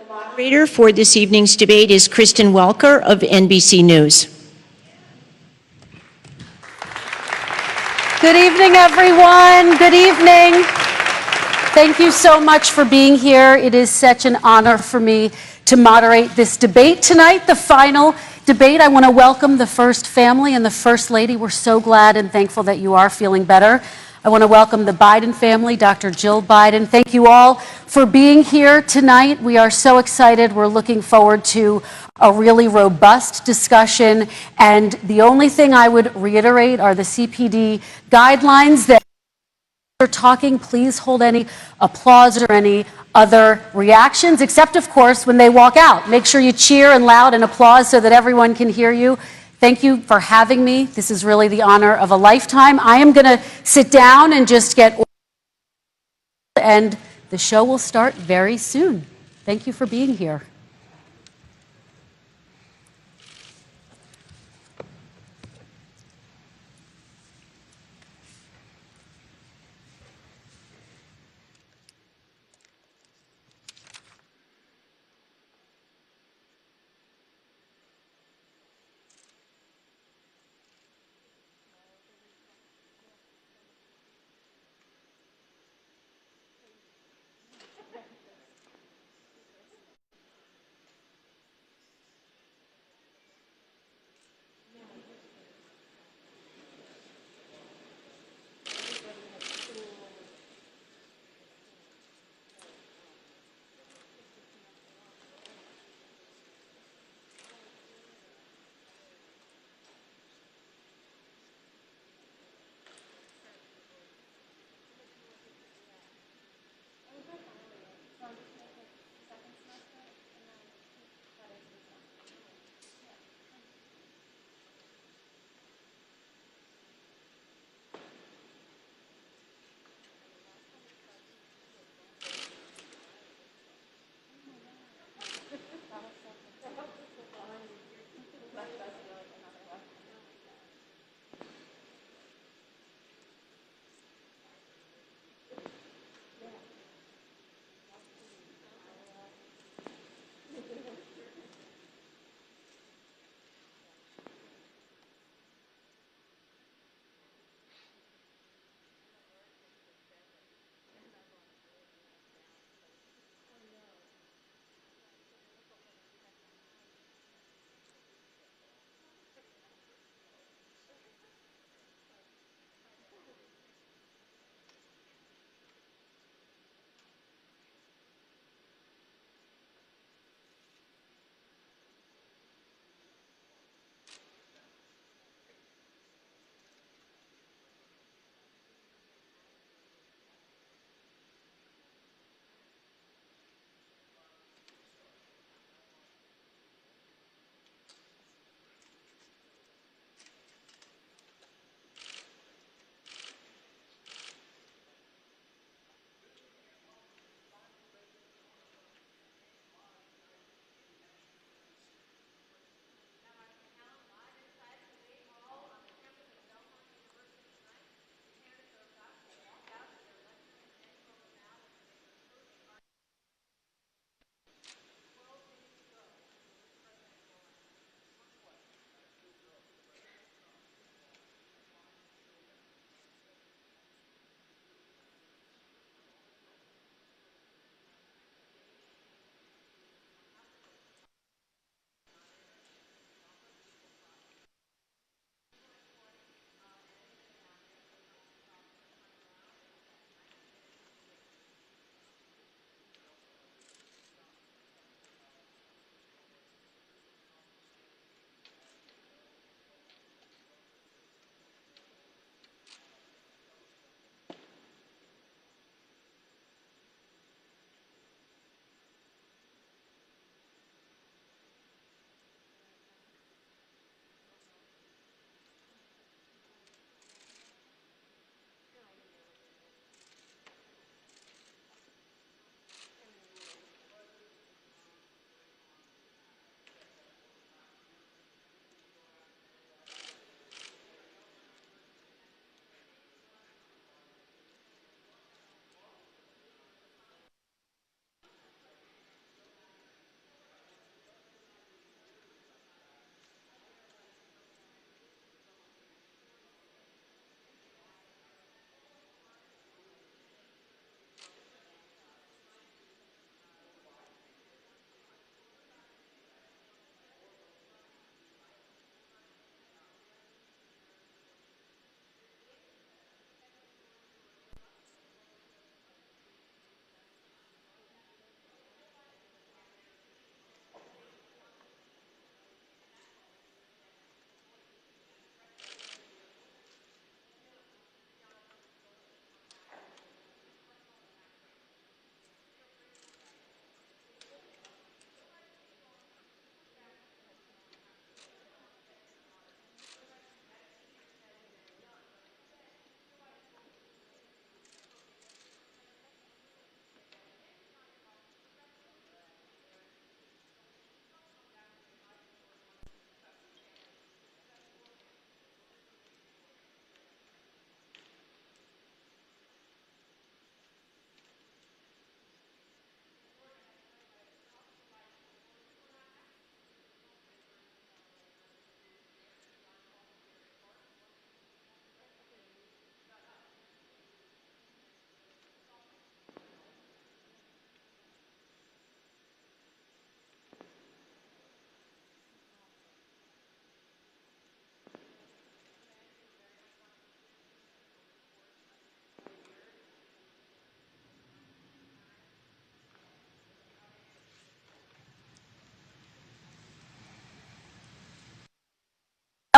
Moderator for this evening's debate is Kristen Welker of NBC News. Good evening, everyone. Good evening. Thank you so much for being here. It is such an honor for me to moderate this debate tonight, the final debate. I want to welcome the First Family and the First Lady. We're so glad and thankful that you are feeling better. I want to welcome the Biden family, Dr. Jill Biden. Thank you all for being here tonight. We are so excited. We're looking forward to a really robust discussion. And the only thing I would reiterate are the CPD guidelines that are talking. Please hold any applause or any other reactions, except, of course, when they walk out. Make sure you cheer and loud and applause so that everyone can hear you. Thank you for having me. This is really the honor of a lifetime. I am going to sit down and just get ordered, and the show will start very soon. Thank you for being here.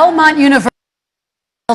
Belmont University,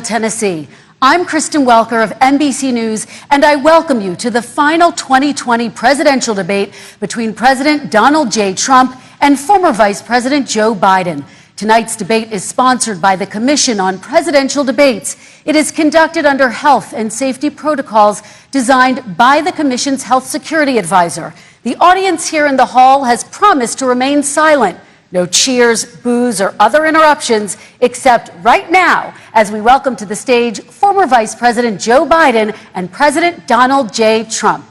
Tennessee. I'm Kristen Welker of NBC News, and I welcome you to the final 2020 presidential debate between President Donald J. Trump and former Vice President Joe Biden. Tonight's debate is sponsored by the Commission on Presidential Debates. It is conducted under health and safety protocols designed by the Commission's health security advisor. The audience here in the hall has promised to remain silent. No cheers, boos, or other interruptions, except right now, as we welcome to the stage former Vice President Joe Biden and President Donald J. Trump.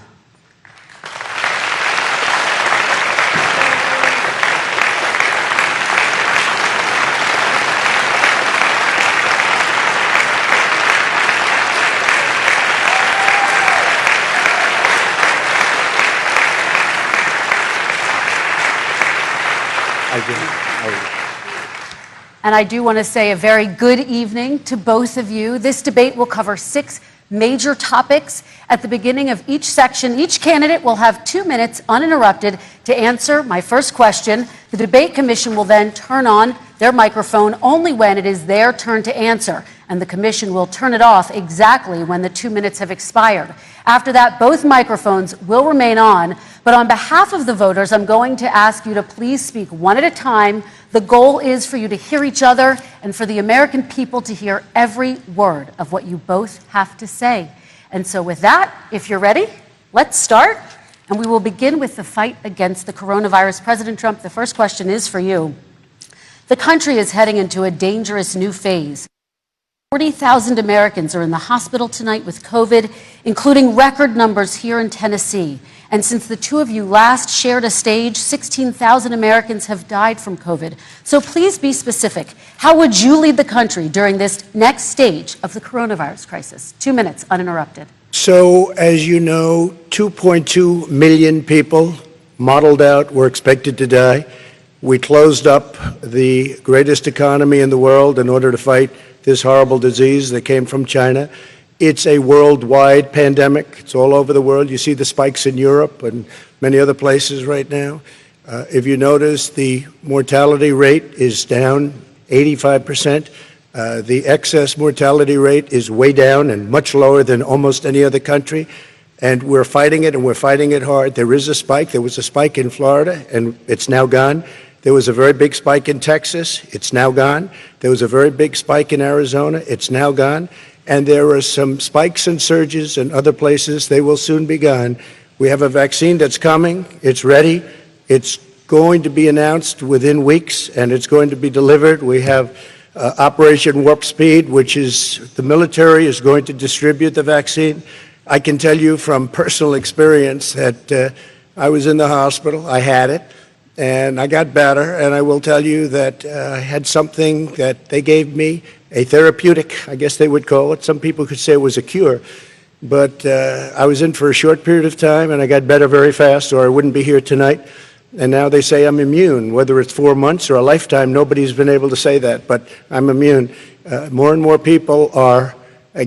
And I do want to say a very good evening to both of you. This debate will cover 6 major topics. At the beginning of each section, each candidate will have 2 minutes uninterrupted to answer my first question. The Debate Commission will then turn on their microphone only when it is their turn to answer, and the Commission will turn it off exactly when the 2 minutes have expired. After that, both microphones will remain on, but on behalf of the voters, I'm going to ask you to please speak one at a time. The goal is for you to hear each other and for the American people to hear every word of what you both have to say. And so with that, if you're ready, let's start. And we will begin with the fight against the coronavirus. President Trump, the first question is for you. The country is heading into a dangerous new phase. 40,000 Americans are in the hospital tonight with COVID, including record numbers here in Tennessee. And since the two of you last shared a stage, 16,000 Americans have died from COVID. So please be specific. How would you lead the country during this next stage of the coronavirus crisis? 2 minutes, uninterrupted. So, as you know, 2.2 million people modeled out were expected to die. We closed up the greatest economy in the world in order to fight this horrible disease that came from China. It's a worldwide pandemic. It's all over the world. You see the spikes in Europe and many other places right now. If you notice, the mortality rate is down 85%. The excess mortality rate is way down and much lower than almost any other country. And we're fighting it, and we're fighting it hard. There is a spike. There was a spike in Florida, and it's now gone. There was a very big spike in Texas. It's now gone. There was a very big spike in Arizona. It's now gone. And there are some spikes and surges in other places. They will soon be gone. We have a vaccine that's coming. It's ready. It's going to be announced within weeks, and it's going to be delivered. We have Operation Warp Speed, which is the military is going to distribute the vaccine. I can tell you from personal experience that I was in the hospital. I had it, and I got better. And I will tell you that I had something that they gave me, a therapeutic, I guess they would call it. Some people could say it was a cure. But I was in for a short period of time, and I got better very fast, or I wouldn't be here tonight. And now they say I'm immune. Whether it's 4 months or a lifetime, nobody's been able to say that, but I'm immune. More and more people are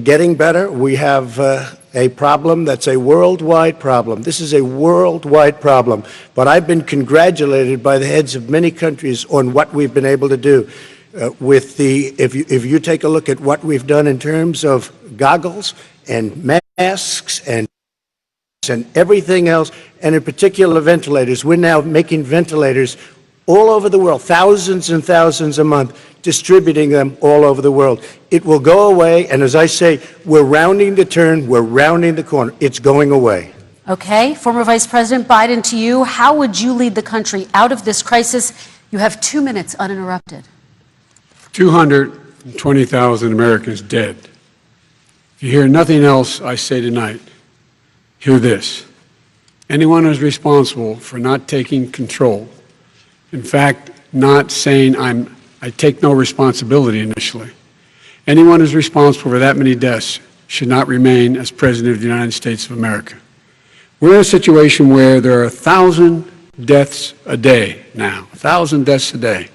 getting better. We have a problem that's a worldwide problem. This is a worldwide problem. But I've been congratulated by the heads of many countries on what we've been able to do. If you take a look at what we've done in terms of goggles and masks and everything else, and in particular ventilators. We're now making ventilators all over the world, thousands and thousands a month, distributing them all over the world. It will go away, and as I say, we're rounding the turn, we're rounding the corner. It's going away. Okay, former Vice President Biden, to you, how would you lead the country out of this crisis? You have 2 minutes uninterrupted. 220,000 Americans dead. If you hear nothing else I say tonight, hear this. Anyone who's responsible for not taking control, in fact, not saying I take no responsibility initially, anyone who's responsible for that many deaths should not remain as President of the United States of America. We're in a situation where there are 1,000 deaths a day now, 1,000 deaths a day,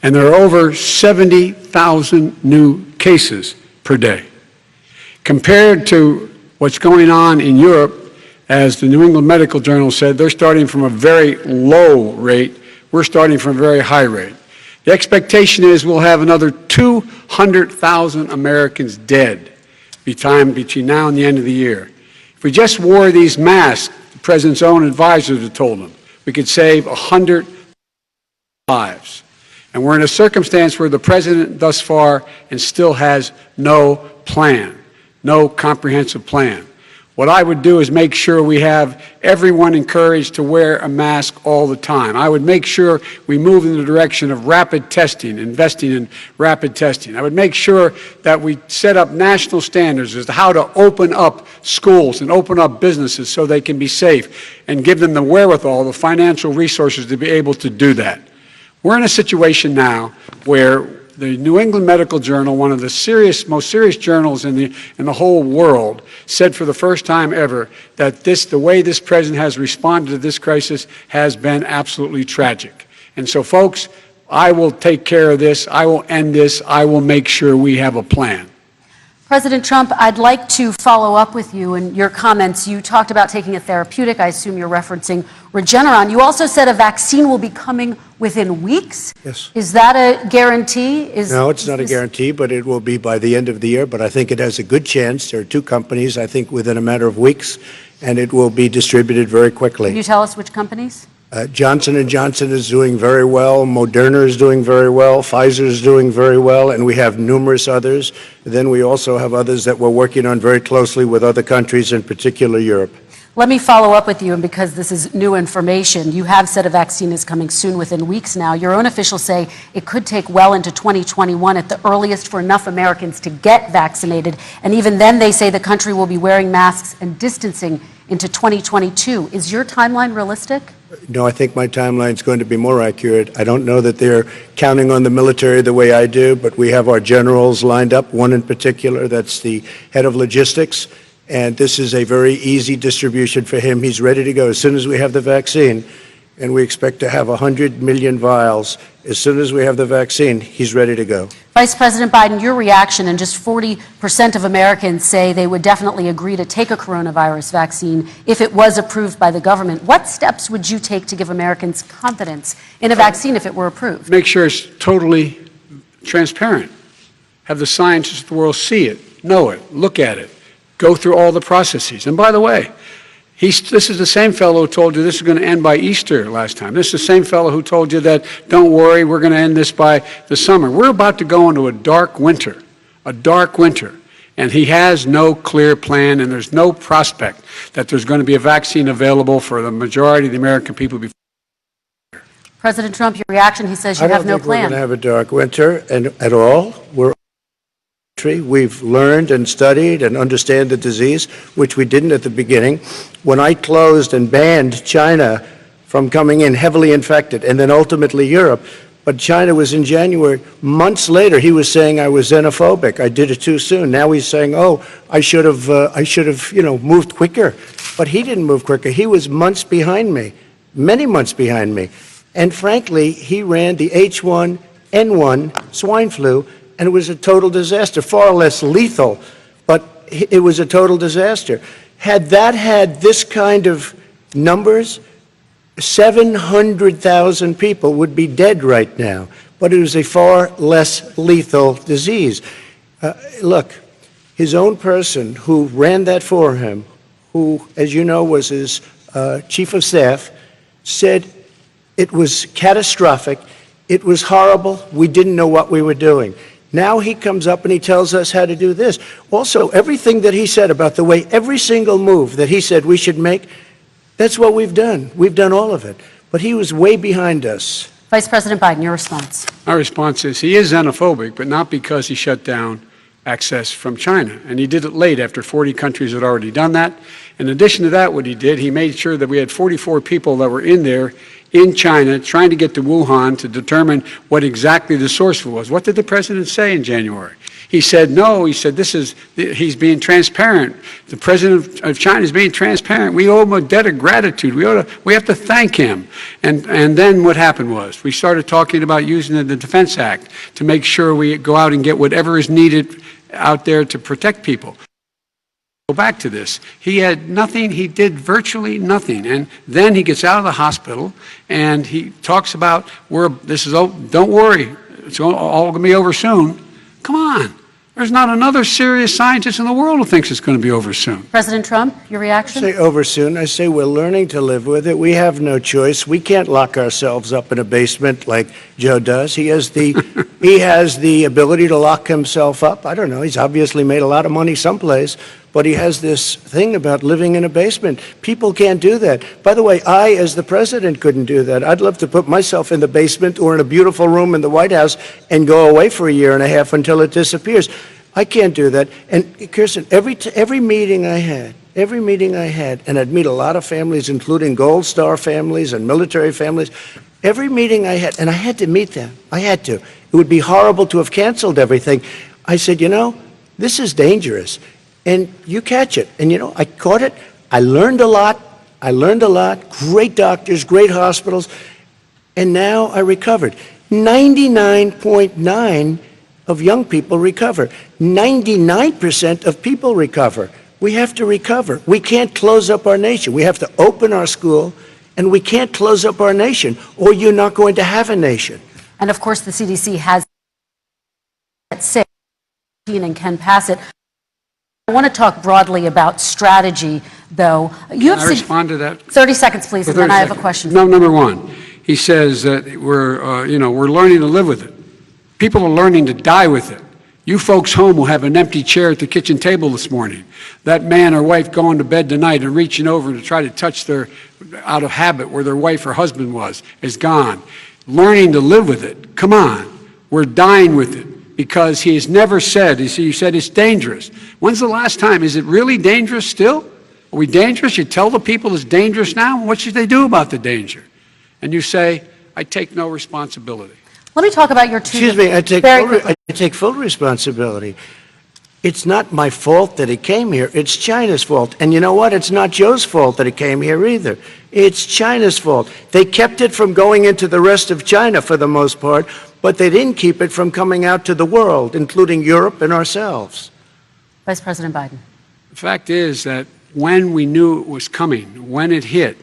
and there are over 70,000 new cases per day. Compared to what's going on in Europe, as the New England Medical Journal said, they're starting from a very low rate. We're starting from a very high rate. The expectation is we'll have another 200,000 Americans dead between now and the end of the year. If we just wore these masks, the President's own advisors have told him, we could save 100 lives. And we're in a circumstance where the President thus far and still has no plan, no comprehensive plan. What I would do is make sure we have everyone encouraged to wear a mask all the time. I would make sure we move in the direction of rapid testing, investing in rapid testing. I would make sure that we set up national standards as to how to open up schools and open up businesses so they can be safe and give them the wherewithal, the financial resources to be able to do that. We're in a situation now where the New England Medical Journal, one of the most serious journals in the whole world, said for the first time ever that the way this president has responded to this crisis has been absolutely tragic. And so, folks, I will take care of this. I will end this. I will make sure we have a plan. President Trump, I'd like to follow up with you in your comments. You talked about taking a therapeutic. I assume you're referencing Regeneron. You also said a vaccine will be coming within weeks. Yes. Is that a guarantee? No, it's not a guarantee, but it will be by the end of the year. But I think it has a good chance. There are two companies, I think, within a matter of weeks, and it will be distributed very quickly. Can you tell us which companies? Johnson & Johnson is doing very well. Moderna is doing very well. Pfizer is doing very well. And we have numerous others. Then we also have others that we're working on very closely with other countries, in particular Europe. Let me follow up with you, and because this is new information, you have said a vaccine is coming soon, within weeks now. Your own officials say it could take well into 2021 at the earliest for enough Americans to get vaccinated. And even then, they say the country will be wearing masks and distancing into 2022. Is your timeline realistic? No, I think my timeline is going to be more accurate. I don't know that they're counting on the military the way I do, but we have our generals lined up, one in particular that's the head of logistics, and this is a very easy distribution for him. He's ready to go as soon as we have the vaccine, and we expect to have 100 million vials. As soon as we have the vaccine, he's ready to go. Vice President Biden, your reaction, and just 40% of Americans say they would definitely agree to take a coronavirus vaccine if it was approved by the government. What steps would you take to give Americans confidence in a vaccine if it were approved? Make sure it's totally transparent. Have the scientists of the world see it, know it, look at it, go through all the processes. And by the way, this is the same fellow who told you this is going to end by Easter last time. This is the same fellow who told you that, don't worry, we're going to end this by the summer. We're about to go into a dark winter, and he has no clear plan, and there's no prospect that there's going to be a vaccine available for the majority of the American people before. President Trump, your reaction, he says you have no I don't think we're plan. going to have a dark winter at all. We've learned and studied and understand the disease, which we didn't at the beginning. When I closed and banned China from coming in heavily infected, and then ultimately Europe, but China was in January. Months later, he was saying I was xenophobic. I did it too soon. Now he's saying, oh, I should have, moved quicker. But he didn't move quicker. He was months behind me, many months behind me. And frankly, he ran the H1N1 swine flu, and it was a total disaster, far less lethal, but it was a total disaster. Had that had this kind of numbers, 700,000 people would be dead right now, but it was a far less lethal disease. Look, his own person who ran that for him, who, as you know, was his chief of staff, said it was catastrophic, it was horrible, we didn't know what we were doing. Now he comes up and he tells us how to do this. Also, everything that he said about the way every single move that he said we should make, that's what we've done. We've done all of it. But he was way behind us. Vice President Biden, your response. My response is he is xenophobic, but not because he shut down access from China. And he did it late after 40 countries had already done that. In addition to that, what he did, he made sure that we had 44 people that were in there in China trying to get to Wuhan to determine what exactly the source was. What did the president say in January? He said, no, he said, he's being transparent. The president of China is being transparent. We owe him a debt of gratitude. We have to thank him. And then what happened was we started talking about using the Defense Act to make sure we go out and get whatever is needed out there to protect people. go back to this. He had nothing, he did virtually nothing. And then he gets out of the hospital and he talks about, don't worry, it's all going to be over soon. Come on. There's not another serious scientist in the world who thinks it's going to be over soon. President Trump, your reaction? Say over soon. I say we're learning to live with it. We have no choice. We can't lock ourselves up in a basement like Joe does. He has the ability to lock himself up. I don't know. He's obviously made a lot of money someplace, but he has this thing about living in a basement. People can't do that. By the way, I, as the president, couldn't do that. I'd love to put myself in the basement or in a beautiful room in the White House and go away for a year and a half until it disappears. I can't do that. And Kirsten, every meeting I had, and I'd meet a lot of families, including Gold Star families and military families, every meeting I had, and I had to meet them. I had to. It would be horrible to have canceled everything. I said, this is dangerous. And you catch it. And, I caught it. I learned a lot. Great doctors, great hospitals. And now I recovered. 99.9 of young people recover. 99% of people recover. We have to recover. We can't close up our nation. We have to open our school, and we can't close up our nation, or you're not going to have a nation. And of course, the CDC has at 16 and can pass it. I want to talk broadly about strategy, though. Can I respond to that? 30 seconds, please, and then I have a question. No, number one, he says that we're learning to live with it. People are learning to die with it. You folks home will have an empty chair at the kitchen table this morning. That man or wife going to bed tonight and reaching over to try to touch out of habit where their wife or husband is gone. Learning to live with it. Come on. We're dying with it because he has never said, you said it's dangerous. When's the last time? Is it really dangerous still? Are we dangerous? You tell the people it's dangerous now? What should they do about the danger? And you say, I take no responsibility. Let me talk about your two. Excuse me, I take full responsibility. It's not my fault that it came here. It's China's fault. And you know what? It's not Joe's fault that it came here either. It's China's fault. They kept it from going into the rest of China for the most part, but they didn't keep it from coming out to the world, including Europe and ourselves. Vice President Biden. The fact is that when we knew it was coming, when it hit,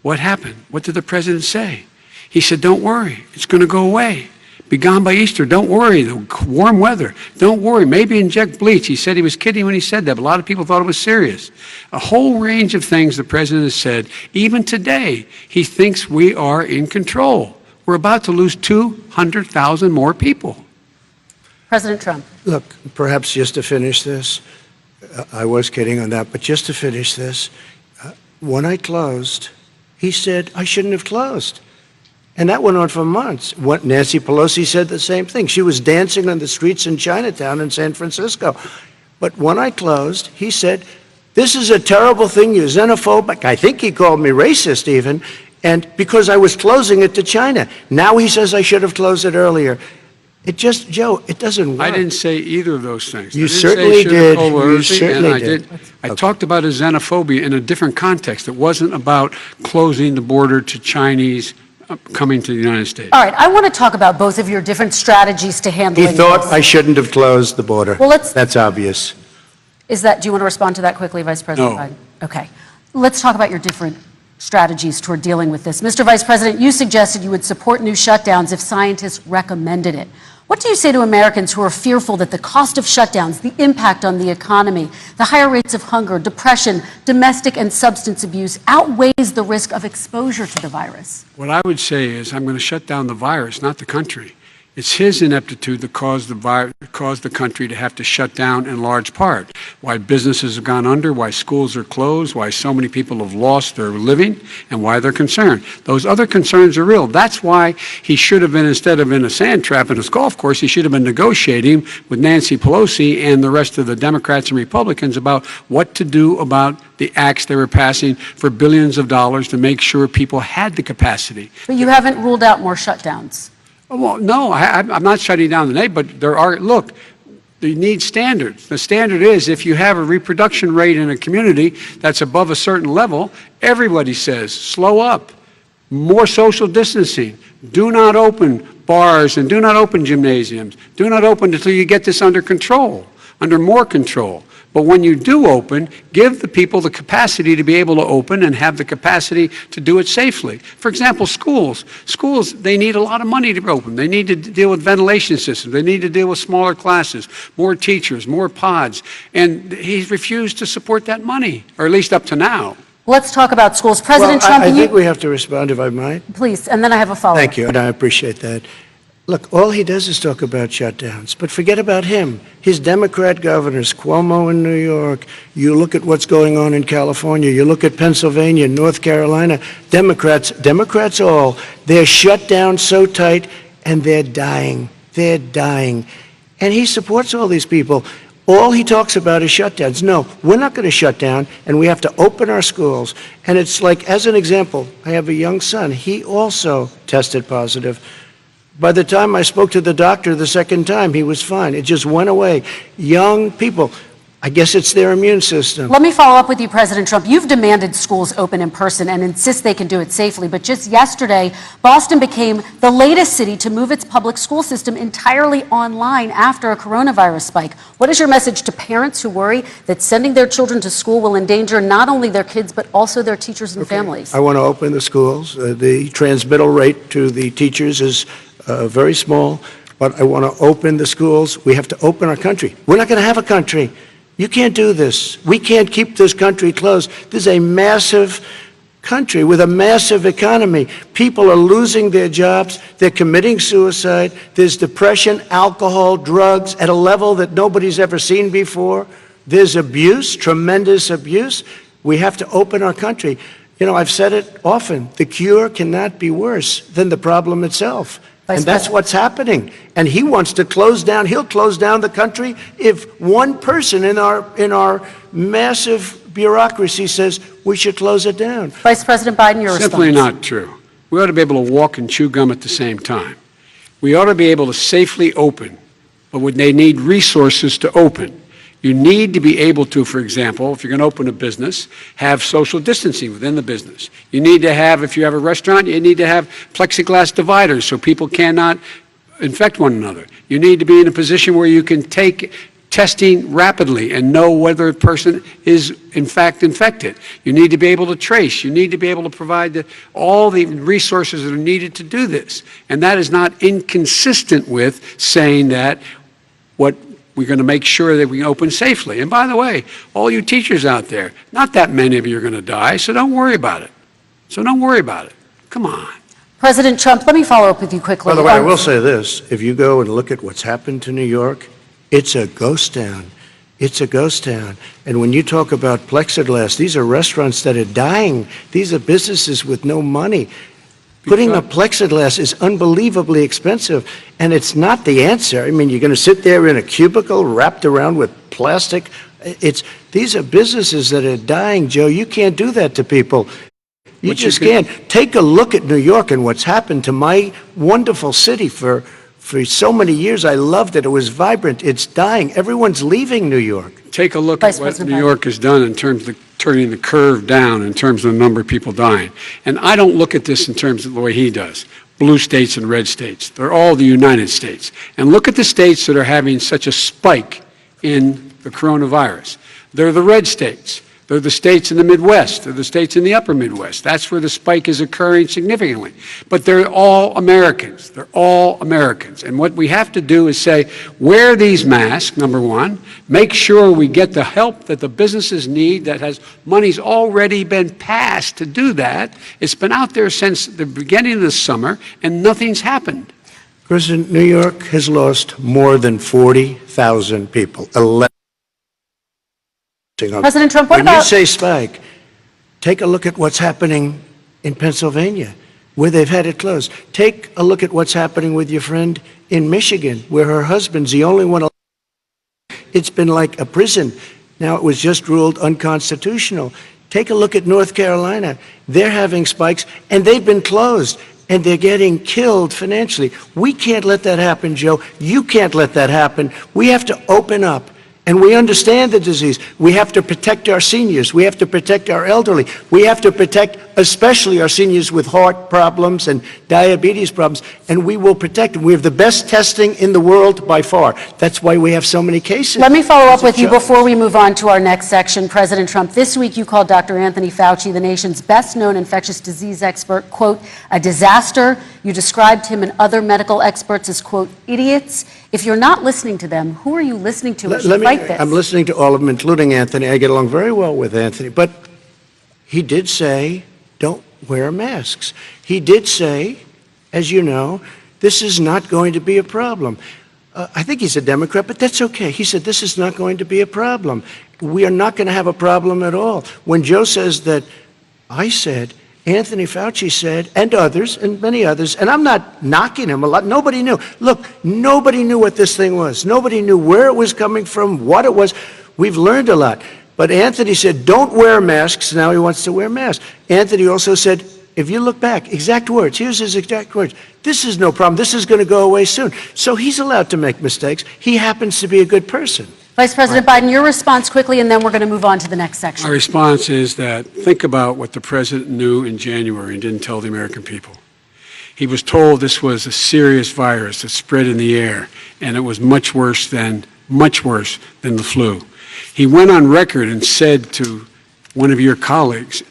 what happened? What did the president say? He said, don't worry, it's going to go away. Be gone by Easter. Don't worry. The warm weather. Don't worry. Maybe inject bleach. He said he was kidding when he said that, but a lot of people thought it was serious. A whole range of things the president has said. Even today, he thinks we are in control. We're about to lose 200,000 more people. President Trump. Look, perhaps just to finish this, I was kidding on that, but just to finish this, when I closed, he said I shouldn't have closed. And that went on for months. Nancy Pelosi said the same thing. She was dancing on the streets in Chinatown in San Francisco. But when I closed, he said, this is a terrible thing, you're xenophobic. I think he called me racist even, and because I was closing it to China. Now he says I should have closed it earlier. Joe, it doesn't work. I didn't say either of those things. You certainly did. You certainly did. I talked about his xenophobia in a different context. It wasn't about closing the border to Chinese coming to the United States. All right, I want to talk about both of your different strategies to handling He thought this. I shouldn't have closed the border. Well, That's obvious. Do you want to respond to that quickly, Vice President No. Biden? Okay. Let's talk about your different strategies toward dealing with this. Mr. Vice President, you suggested you would support new shutdowns if scientists recommended it. What do you say to Americans who are fearful that the cost of shutdowns, the impact on the economy, the higher rates of hunger, depression, domestic and substance abuse outweighs the risk of exposure to the virus? What I would say is I'm going to shut down the virus, not the country. It's his ineptitude that caused the country to have to shut down in large part. Why businesses have gone under, why schools are closed, why so many people have lost their living, and why they're concerned. Those other concerns are real. That's why he should have been, instead of in a sand trap in his golf course, he should have been negotiating with Nancy Pelosi and the rest of the Democrats and Republicans about what to do about the acts they were passing for billions of dollars to make sure people had the capacity. But you haven't ruled out more shutdowns. Well, no, I'm not shutting down the nation, but look, you need standards. The standard is if you have a reproduction rate in a community that's above a certain level, everybody says, slow up, more social distancing, do not open bars and do not open gymnasiums, do not open until you get this under control, under more control. But when you do open, give the people the capacity to be able to open and have the capacity to do it safely. For example, schools. Schools, they need a lot of money to open. They need to deal with ventilation systems. They need to deal with smaller classes, more teachers, more pods. And he's refused to support that money, or at least up to now. Let's talk about schools. President Trump, I think we have to respond, if I might. please, and then I have a follow-up. Thank you, and I appreciate that. Look, all he does is talk about shutdowns, but forget about him. His Democrat governors, Cuomo in New York, you look at what's going on in California, you look at Pennsylvania, North Carolina, Democrats all, they're shut down so tight, and they're dying. They're dying. And he supports all these people. All he talks about is shutdowns. No, we're not going to shut down, and we have to open our schools. And it's like, as an example, I have a young son. He also tested positive. By the time I spoke to the doctor the second time, he was fine. It just went away. Young people, I guess it's their immune system. Let me follow up with you, President Trump. You've demanded schools open in person and insist they can do it safely. But just yesterday, Boston became the latest city to move its public school system entirely online after a coronavirus spike. What is your message to parents who worry that sending their children to school will endanger not only their kids, but also their teachers and families? I want to open the schools. The transmittal rate to the teachers is very small, but I want to open the schools. We have to open our country. We're not going to have a country. You can't do this. We can't keep this country closed. This is a massive country with a massive economy. People are losing their jobs. They're committing suicide. There's depression, alcohol, drugs at a level that nobody's ever seen before. There's abuse, tremendous abuse. We have to open our country. You know, I've said it often. The cure cannot be worse than the problem itself. And that's what's happening. And he wants to close down. He'll close down the country if one person in our massive bureaucracy says we should close it down. Vice President Biden, your response. Simply not true. We ought to be able to walk and chew gum at the same time. We ought to be able to safely open, but when they need resources to open. You need to be able to, for example, if you're going to open a business, have social distancing within the business. You need to have, if you have a restaurant, you need to have plexiglass dividers so people cannot infect one another. You need to be in a position where you can take testing rapidly and know whether a person is in fact infected. You need to be able to trace. You need to be able to provide all the resources that are needed to do this. And that is not inconsistent with saying that we're going to make sure that we open safely. And by the way, all you teachers out there, not that many of you are going to die, so don't worry about it. Come on. President Trump, let me follow up with you quickly. By the way, I will say this. If you go and look at what's happened to New York, it's a ghost town. It's a ghost town. And when you talk about plexiglass, these are restaurants that are dying. These are businesses with no money. Putting up plexiglass is unbelievably expensive, and it's not the answer. I mean, you're going to sit there in a cubicle wrapped around with plastic. These are businesses that are dying, Joe. You can't do that to people. You just can't. Take a look at New York and what's happened to my wonderful city for so many years. I loved it. It was vibrant. It's dying. Everyone's leaving New York. Take a look at what New York has done in terms of turning the curve down in terms of the number of people dying. And I don't look at this in terms of the way he does. Blue states and red states. They're all the United States. And look at the states that are having such a spike in the coronavirus. They're the red states. They're the states in the Midwest. They're the states in the upper Midwest. That's where the spike is occurring significantly. But they're all Americans. They're all Americans. And what we have to do is say, wear these masks, number one. Make sure we get the help that the businesses need that has money's already been passed to do that. It's been out there since the beginning of the summer, and nothing's happened. President, New York has lost more than 40,000 people. President Trump, what when about... you say spike, take a look at what's happening in Pennsylvania, where they've had it closed. Take a look at what's happening with your friend in Michigan, where her husband's the only one. It's been like a prison. Now it was just ruled unconstitutional. Take a look at North Carolina. They're having spikes, and they've been closed, and they're getting killed financially. We can't let that happen, Joe. You can't let that happen. We have to open up. And we understand the disease. We have to protect our seniors. We have to protect our elderly. We have to protect especially our seniors with heart problems and diabetes problems. And we will protect them. We have the best testing in the world by far. That's why we have so many cases. Let me follow up It's a with you joke. before we move on to our next section. President Trump, this week you called Dr. Anthony Fauci, the nation's best-known infectious disease expert, quote, a disaster. You described him and other medical experts as, quote, idiots. If you're not listening to them, who are you listening to as you fight this? I'm listening to all of them, including Anthony. I get along very well with Anthony. But he did say, don't wear masks. He did say, as you know, this is not going to be a problem. I think he's a Democrat, but that's okay. He said, this is not going to be a problem. We are not going to have a problem at all. When Joe says that, I said, Anthony Fauci said, and others, and many others, and I'm not knocking him a lot. Nobody knew. Look, nobody knew what this thing was. Nobody knew where it was coming from, what it was. We've learned a lot. But Anthony said, don't wear masks. Now he wants to wear masks. Anthony also said, if you look back, exact words, here's his exact words, this is no problem. This is going to go away soon. So he's allowed to make mistakes. He happens to be a good person. Vice President Biden, your response quickly, and then we're going to move on to the next section. My response is that think about what the president knew in January and didn't tell the American people. He was told this was a serious virus that spread in the air, and it was much worse than the flu. He went on record and said to one of your colleagues,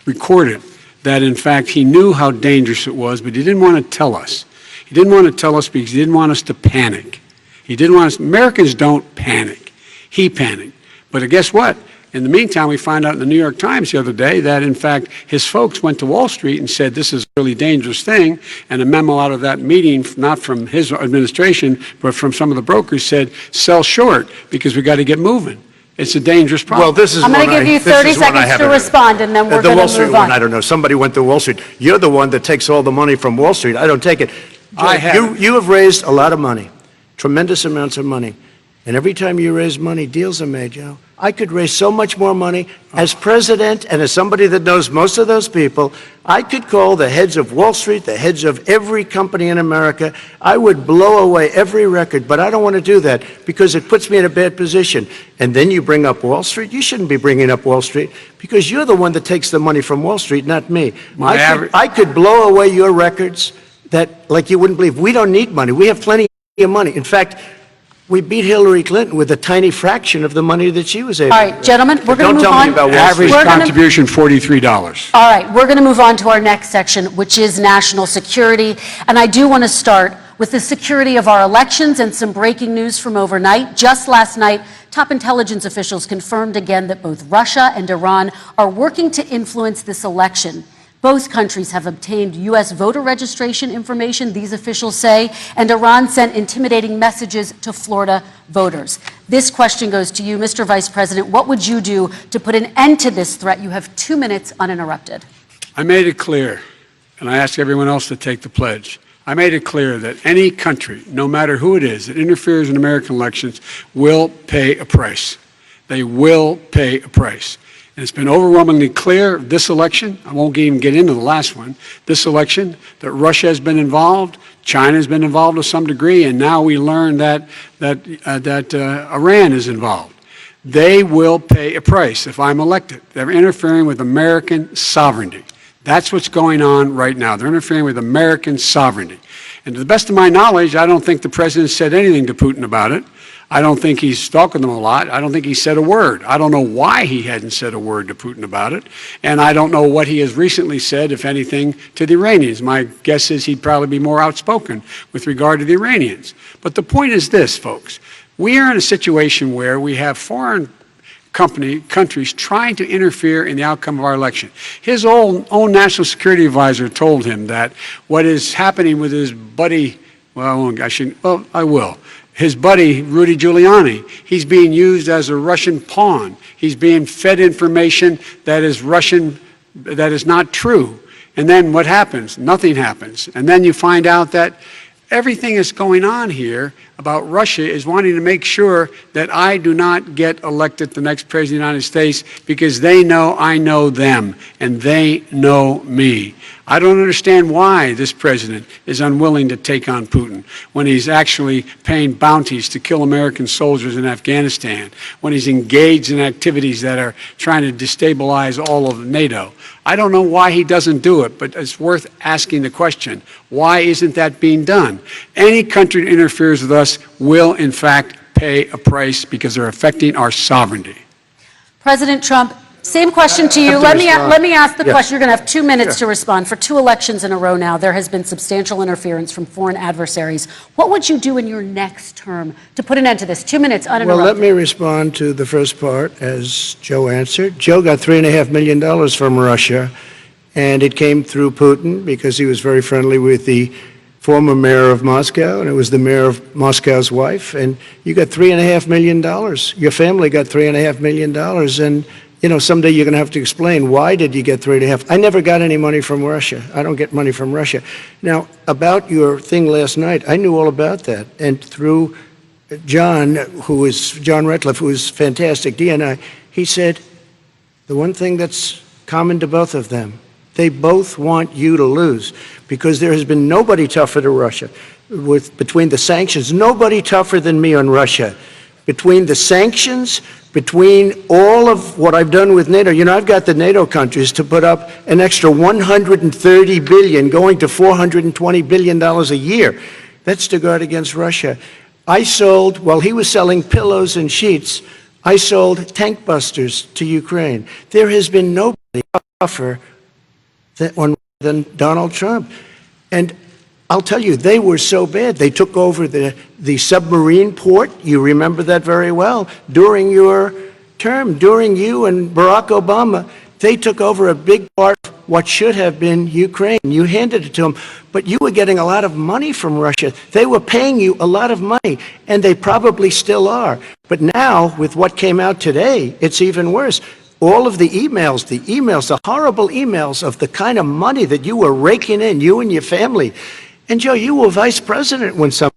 recorded, that in fact he knew how dangerous it was, but he didn't want to tell us. He didn't want to tell us because he didn't want us to panic. He didn't want us, Americans don't panic. He panicked. But guess what? In the meantime, we find out in the New York Times the other day that, in fact, his folks went to Wall Street and said this is a really dangerous thing, and a memo out of that meeting, not from his administration, but from some of the brokers, said sell short because we got to get moving. It's a dangerous problem. Well, this is I'm going one to give you this 30 is one I seconds to haven't heard. respond, and then we're The going Wall to Street move one, on. I don't know. Somebody went to Wall Street. You're the one that takes all the money from Wall Street. I don't take it. I haven't. You have raised a lot of money, tremendous amounts of money. And every time you raise money, deals are made, Joe. I could raise so much more money. As president and as somebody that knows most of those people, I could call the heads of Wall Street, the heads of every company in America. I would blow away every record, but I don't want to do that because it puts me in a bad position. And then you bring up Wall Street. You shouldn't be bringing up Wall Street because you're the one that takes the money from Wall Street, not me. I could blow away your records that, like you wouldn't believe. We don't need money. We have plenty of money. In fact, we beat Hillary Clinton with a tiny fraction of the money that she was able All to right, gentlemen, we're going to Don't move tell on. me about Wall Average Street. contribution, $43. All right, we're going to move on to our next section, which is national security. And I do want to start with the security of our elections and some breaking news from overnight. Just last night, top intelligence officials confirmed again that both Russia and Iran are working to influence this election. Both countries have obtained U.S. voter registration information, these officials say, and Iran sent intimidating messages to Florida voters. This question goes to you, Mr. Vice President. What would you do to put an end to this threat? You have 2 minutes uninterrupted. I made it clear, and I ask everyone else to take the pledge. I made it clear that any country, no matter who it is, that interferes in American elections will pay a price. They will pay a price. And it's been overwhelmingly clear this election, I won't even get into the last one, this election, that Russia has been involved, China has been involved to some degree, and now we learn that Iran is involved. They will pay a price if I'm elected. They're interfering with American sovereignty. That's what's going on right now. They're interfering with American sovereignty. And to the best of my knowledge, I don't think the president said anything to Putin about it. I don't think he's talking to them a lot. I don't think he said a word. I don't know why he hadn't said a word to Putin about it. And I don't know what he has recently said, if anything, to the Iranians. My guess is he'd probably be more outspoken with regard to the Iranians. But the point is this, folks. We are in a situation where we have foreign countries trying to interfere in the outcome of our election. His own national security advisor told him that what is happening with his buddy, I will. His buddy, Rudy Giuliani, he's being used as a Russian pawn. He's being fed information that is Russian, that is not true. And then what happens? Nothing happens. And then you find out that Everything that's going on here about Russia is wanting to make sure that I do not get elected the next president of the United States because they know I know them and they know me. I don't understand why this president is unwilling to take on Putin when he's actually paying bounties to kill American soldiers in Afghanistan, when he's engaged in activities that are trying to destabilize all of NATO. I don't know why he doesn't do it, but it's worth asking the question, why isn't that being done? Any country that interferes with us will, in fact, pay a price because they're affecting our sovereignty. President Trump, same question to you. have to Let me respond. ask the Yes. question. You're going to have 2 minutes Sure. to respond. For 2 elections in a row now, there has been substantial interference from foreign adversaries. What would you do in your next term to put an end to this? 2 minutes, uninterrupted. Well, let me respond to the first part as Joe answered. Joe got $3.5 million from Russia, and it came through Putin because he was very friendly with the former mayor of Moscow, and it was the mayor of Moscow's wife, and you got $3.5 million. Your family got $3.5 million, and you know, someday you're going to have to explain, why did you get 3.5? I never got any money from Russia. I don't get money from Russia. Now, about your thing last night, I knew all about that. And through John Ratcliffe, who is fantastic, DNI, he said, the one thing that's common to both of them, they both want you to lose, because there has been nobody tougher to Russia. Between the sanctions, nobody tougher than me on Russia. Between the sanctions, between all of what I've done with NATO, you know, I've got the NATO countries to put up an extra $130 billion, going to $420 billion a year. That's to guard against Russia. I sold, while he was selling pillows and sheets, I sold tank busters to Ukraine. There has been nobody tougher than Donald Trump. And I'll tell you, they were so bad. They took over the submarine port. You remember that very well. During your term, during you and Barack Obama, they took over a big part of what should have been Ukraine. You handed it to them, but you were getting a lot of money from Russia. They were paying you a lot of money, and they probably still are. But now, with what came out today, it's even worse. All of the emails, the horrible emails of the kind of money that you were raking in, you and your family. And Joe, you were vice president when something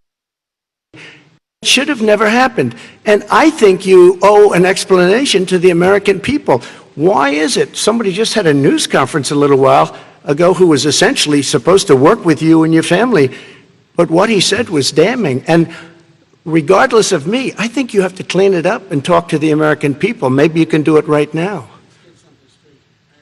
should have never happened. And I think you owe an explanation to the American people. Why is it? Somebody just had a news conference a little while ago who was essentially supposed to work with you and your family, but what he said was damning. And regardless of me, I think you have to clean it up and talk to the American people. Maybe you can do it right now.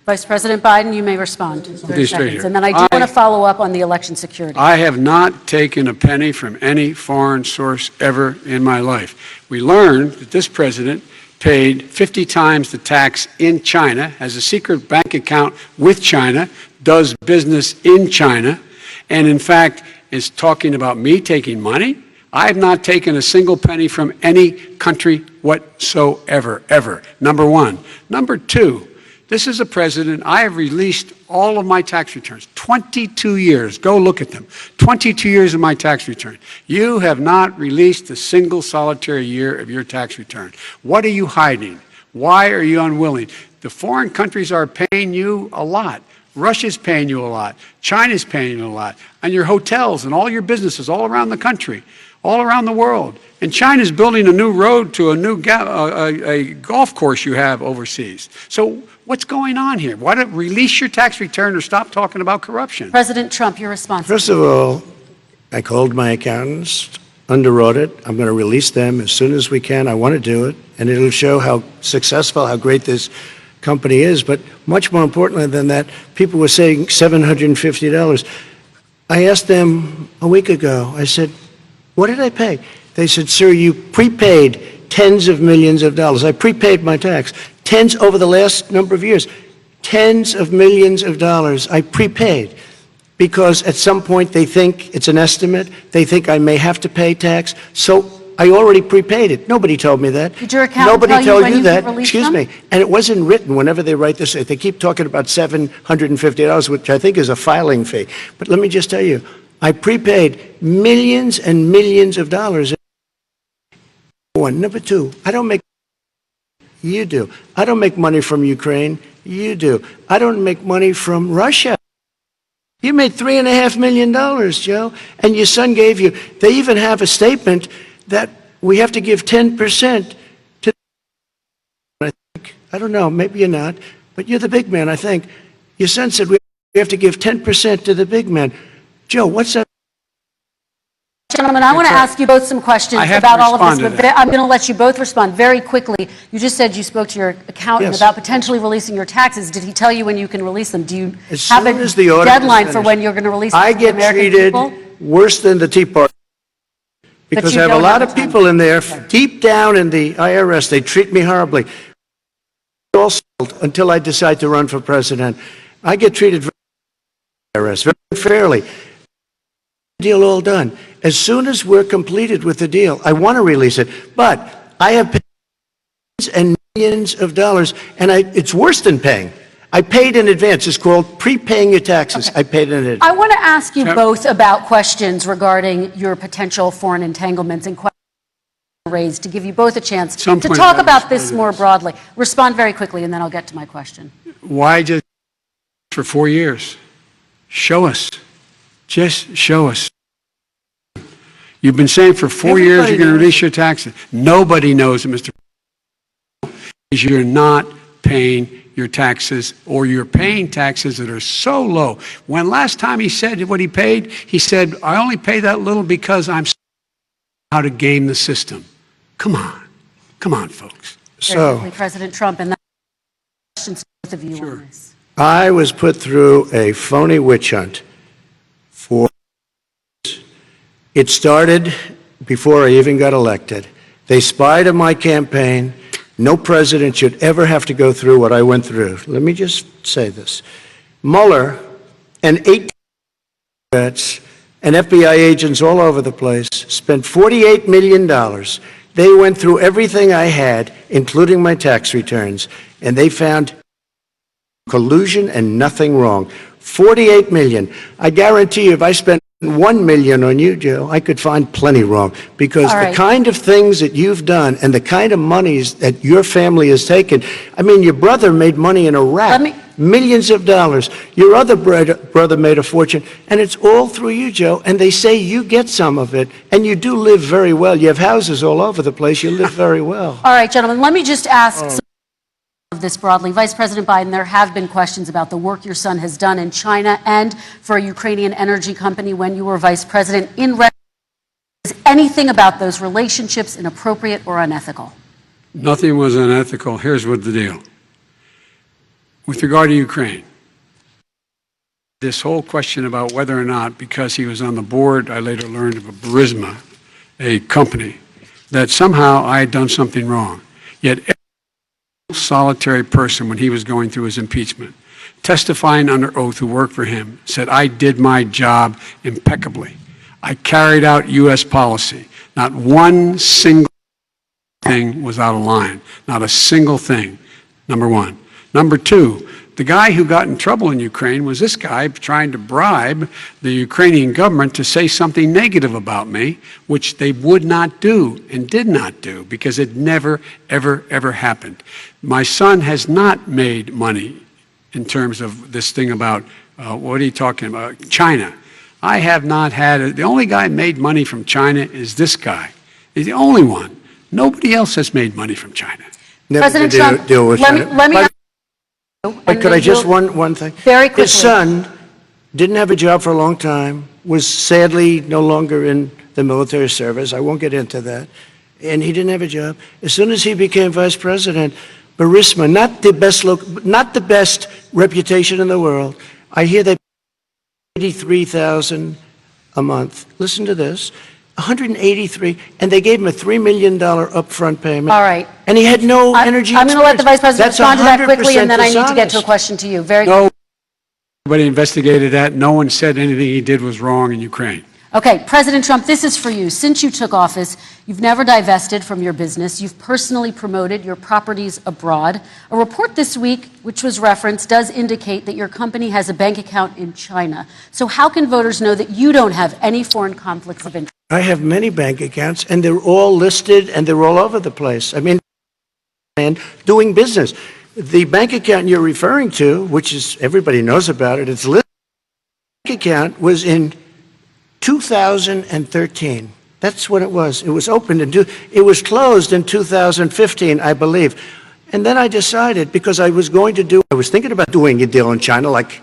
Vice President Biden, you may respond. 30 straight seconds. here. And then I do want to follow up on the election security. I have not taken a penny from any foreign source ever in my life. We learned that this president paid 50 times the tax in China, has a secret bank account with China, does business in China, and in fact is talking about me taking money. I have not taken a single penny from any country whatsoever, ever. Number one. Number two, this is a president, I have released all of my tax returns, 22 years. Go look at them. 22 years of my tax return. You have not released a single solitary year of your tax return. What are you hiding? Why are you unwilling? The foreign countries are paying you a lot. Russia's paying you a lot. China's paying you a lot. And your hotels and all your businesses all around the country, all around the world. And China's building a new road to a new a golf course you have overseas. So what's going on here? Why don't release your tax return or stop talking about corruption? President Trump, your response. First of all, I called my accountants, underwrote it. I'm going to release them as soon as we can. I want to do it, and it'll show how successful, how great this company is. But much more importantly than that, people were saying $750. I asked them a week ago, I said, what did I pay? They said, sir, you prepaid tens of millions of dollars. I prepaid my tax. Tens over the last number of years. Tens of millions of dollars I prepaid because at some point they think it's an estimate. They think I may have to pay tax. So I already prepaid it. Nobody told me that. Did your accountant Nobody tell you told when you you that. could release Excuse them? me. And it wasn't written whenever they write this. They keep talking about $750, which I think is a filing fee. But let me just tell you, I prepaid millions and millions of dollars. One. Number two, I don't make. You do. I don't make money from Ukraine. You do. I don't make money from Russia. You made $3.5 million, Joe, and your son gave you. They even have a statement that we have to give 10% to. I think, I don't know, maybe you're not, but you're the big man, I think. Your son said we have to give 10% to the big man. Joe, what's that? Gentlemen, I want to ask you both some questions I have to about all of this, respond to but that. I'm going to let you both respond very quickly. You just said you spoke to your accountant Yes. about potentially releasing your taxes. Did he tell you when you can release them? Do you As have soon a as the audit is deadline for finished. when you're going to release them I to the get American treated people? worse than the Tea Party because you I have a don't lot have of a time. people in there, Okay. deep down in the IRS, they treat me horribly. Also, until I decide to run for president, I get treated IRS very fairly. Deal all done. As soon as we're completed with the deal, I want to release it, but I have paid millions and millions of dollars, and it's worse than paying. I paid in advance. It's called prepaying your taxes. I paid in advance. I want to ask you Yep. both about questions regarding your potential foreign entanglements and questions raised to give you both a chance At some to point, talk I'll about respond this to more this. broadly. Respond very quickly, and then I'll get to my question. Why just for 4 years? Show us. Just show us. You've been saying for 4 years Everybody you're going to knows. release your taxes. Nobody knows it, Mr. Is you're not paying your taxes, or you're paying taxes that are so low. When last time he said what he paid, he said, I only pay that little because I'm how to game the system. Come on. Come on, folks. Very So, quickly, President Trump, and then questions to both of you Sure. on this. I was put through a phony witch hunt for. It started before I even got elected. They spied on my campaign. No president should ever have to go through what I went through. Let me just say this. Mueller and 8 Democrats and FBI agents all over the place spent $48 million. They went through everything I had, including my tax returns, and they found collusion and nothing wrong. 48 million. I guarantee you, if I spent 1 million on you, Joe, I could find plenty wrong. Because All the right. kind of things that you've done and the kind of monies that your family has taken, I mean, your brother made money in Iraq. Let me- Millions of dollars. Your other brother made a fortune, and it's all through you, Joe. And they say you get some of it, and you do live very well. You have houses all over the place. You live very well. All right, gentlemen, let me just ask some of this broadly. Vice President Biden, there have been questions about the work your son has done in China and for a Ukrainian energy company when you were vice president. Is anything about those relationships inappropriate or unethical? Nothing was unethical. Here's what the deal. With regard to Ukraine, this whole question about whether or not, because he was on the board, I later learned of a Burisma, a company, that somehow I had done something wrong. Yet every solitary person, when he was going through his impeachment, testifying under oath who worked for him, said, I did my job impeccably. I carried out U.S. policy. Not one single thing was out of line. Not a single thing, number one. Number two, the guy who got in trouble in Ukraine was this guy trying to bribe the Ukrainian government to say something negative about me, which they would not do and did not do because it never, ever, ever happened. My son has not made money in terms of this thing about, what are you talking about, China. I have not had, the only guy made money from China is this guy. He's the only one. Nobody else has made money from China. Never President to Trump, deal with let me- China. let me But- ask you, But and could I then just, we'll- one thing? Very quickly. His son didn't have a job for a long time, was sadly no longer in the military service. I won't get into that. And he didn't have a job. As soon as he became vice president, Burisma, not the best reputation in the world. I hear they pay $83,000 a month. Listen to this. 183, and they gave him a $3 million upfront payment. All right. And he had no energy I'm going to let the vice president That's respond to that quickly, and then I 100% need to get to a dishonest. question to you. Very No, nobody investigated that. No one said anything he did was wrong in Ukraine. Okay, President Trump, this is for you. Since you took office, you've never divested from your business. You've personally promoted your properties abroad. A report this week, which was referenced, does indicate that your company has a bank account in China. So how can voters know that you don't have any foreign conflicts of interest? I have many bank accounts, and they're all listed, and they're all over the place. I mean, and doing business. The bank account you're referring to, which is everybody knows about it, it's listed account was in 2013. That's when it was. It was opened it was closed in 2015, I believe. And then I decided, because I was thinking about doing a deal in China like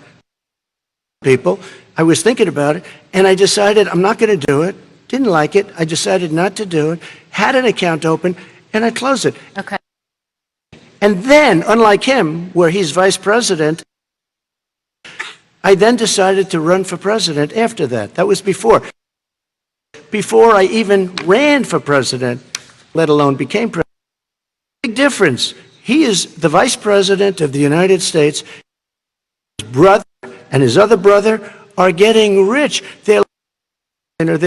people. I was thinking about it, and I decided I'm not going to do it. Didn't like it. I decided not to do it. Had an account open, and I closed it. Okay. And then, unlike him, where he's vice president, I then decided to run for president after that. That was before I even ran for president, let alone became president. Big difference. He is the vice president of the United States. His brother and his other brother are getting rich. They're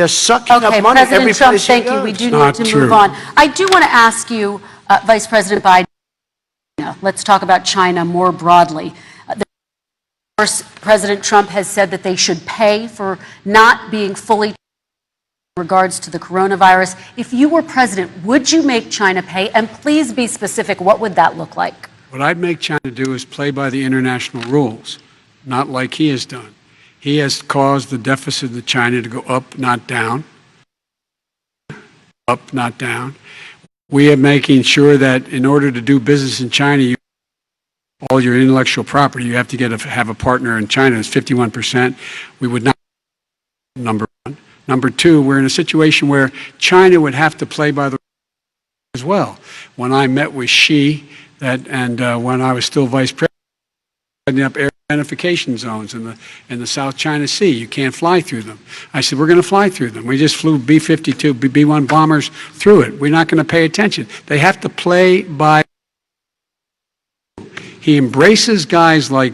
sucking up Okay, money President every Trump, place he thank you. goes. We do Not need to true. move on. I do want to ask you, Vice President Biden, let's talk about China more broadly. Of course, President Trump has said that they should pay for not being fully in regards to the coronavirus. If you were president, would you make China pay? And please be specific, what would that look like? What I'd make China do is play by the international rules, not like he has done. He has caused the deficit of China to go up, not down. Up, not down. We are making sure that in order to do business in China, all your intellectual property, you have to have a partner in China. It's 51%. We would not, number one. Number two, we're in a situation where China would have to play by the rules as well. When I met with Xi, when I was still vice president, setting up air identification zones in the South China Sea. You can't fly through them. I said, we're going to fly through them. We just flew B-52, B-1 bombers through it. We're not going to pay attention. They have to play by. He embraces guys like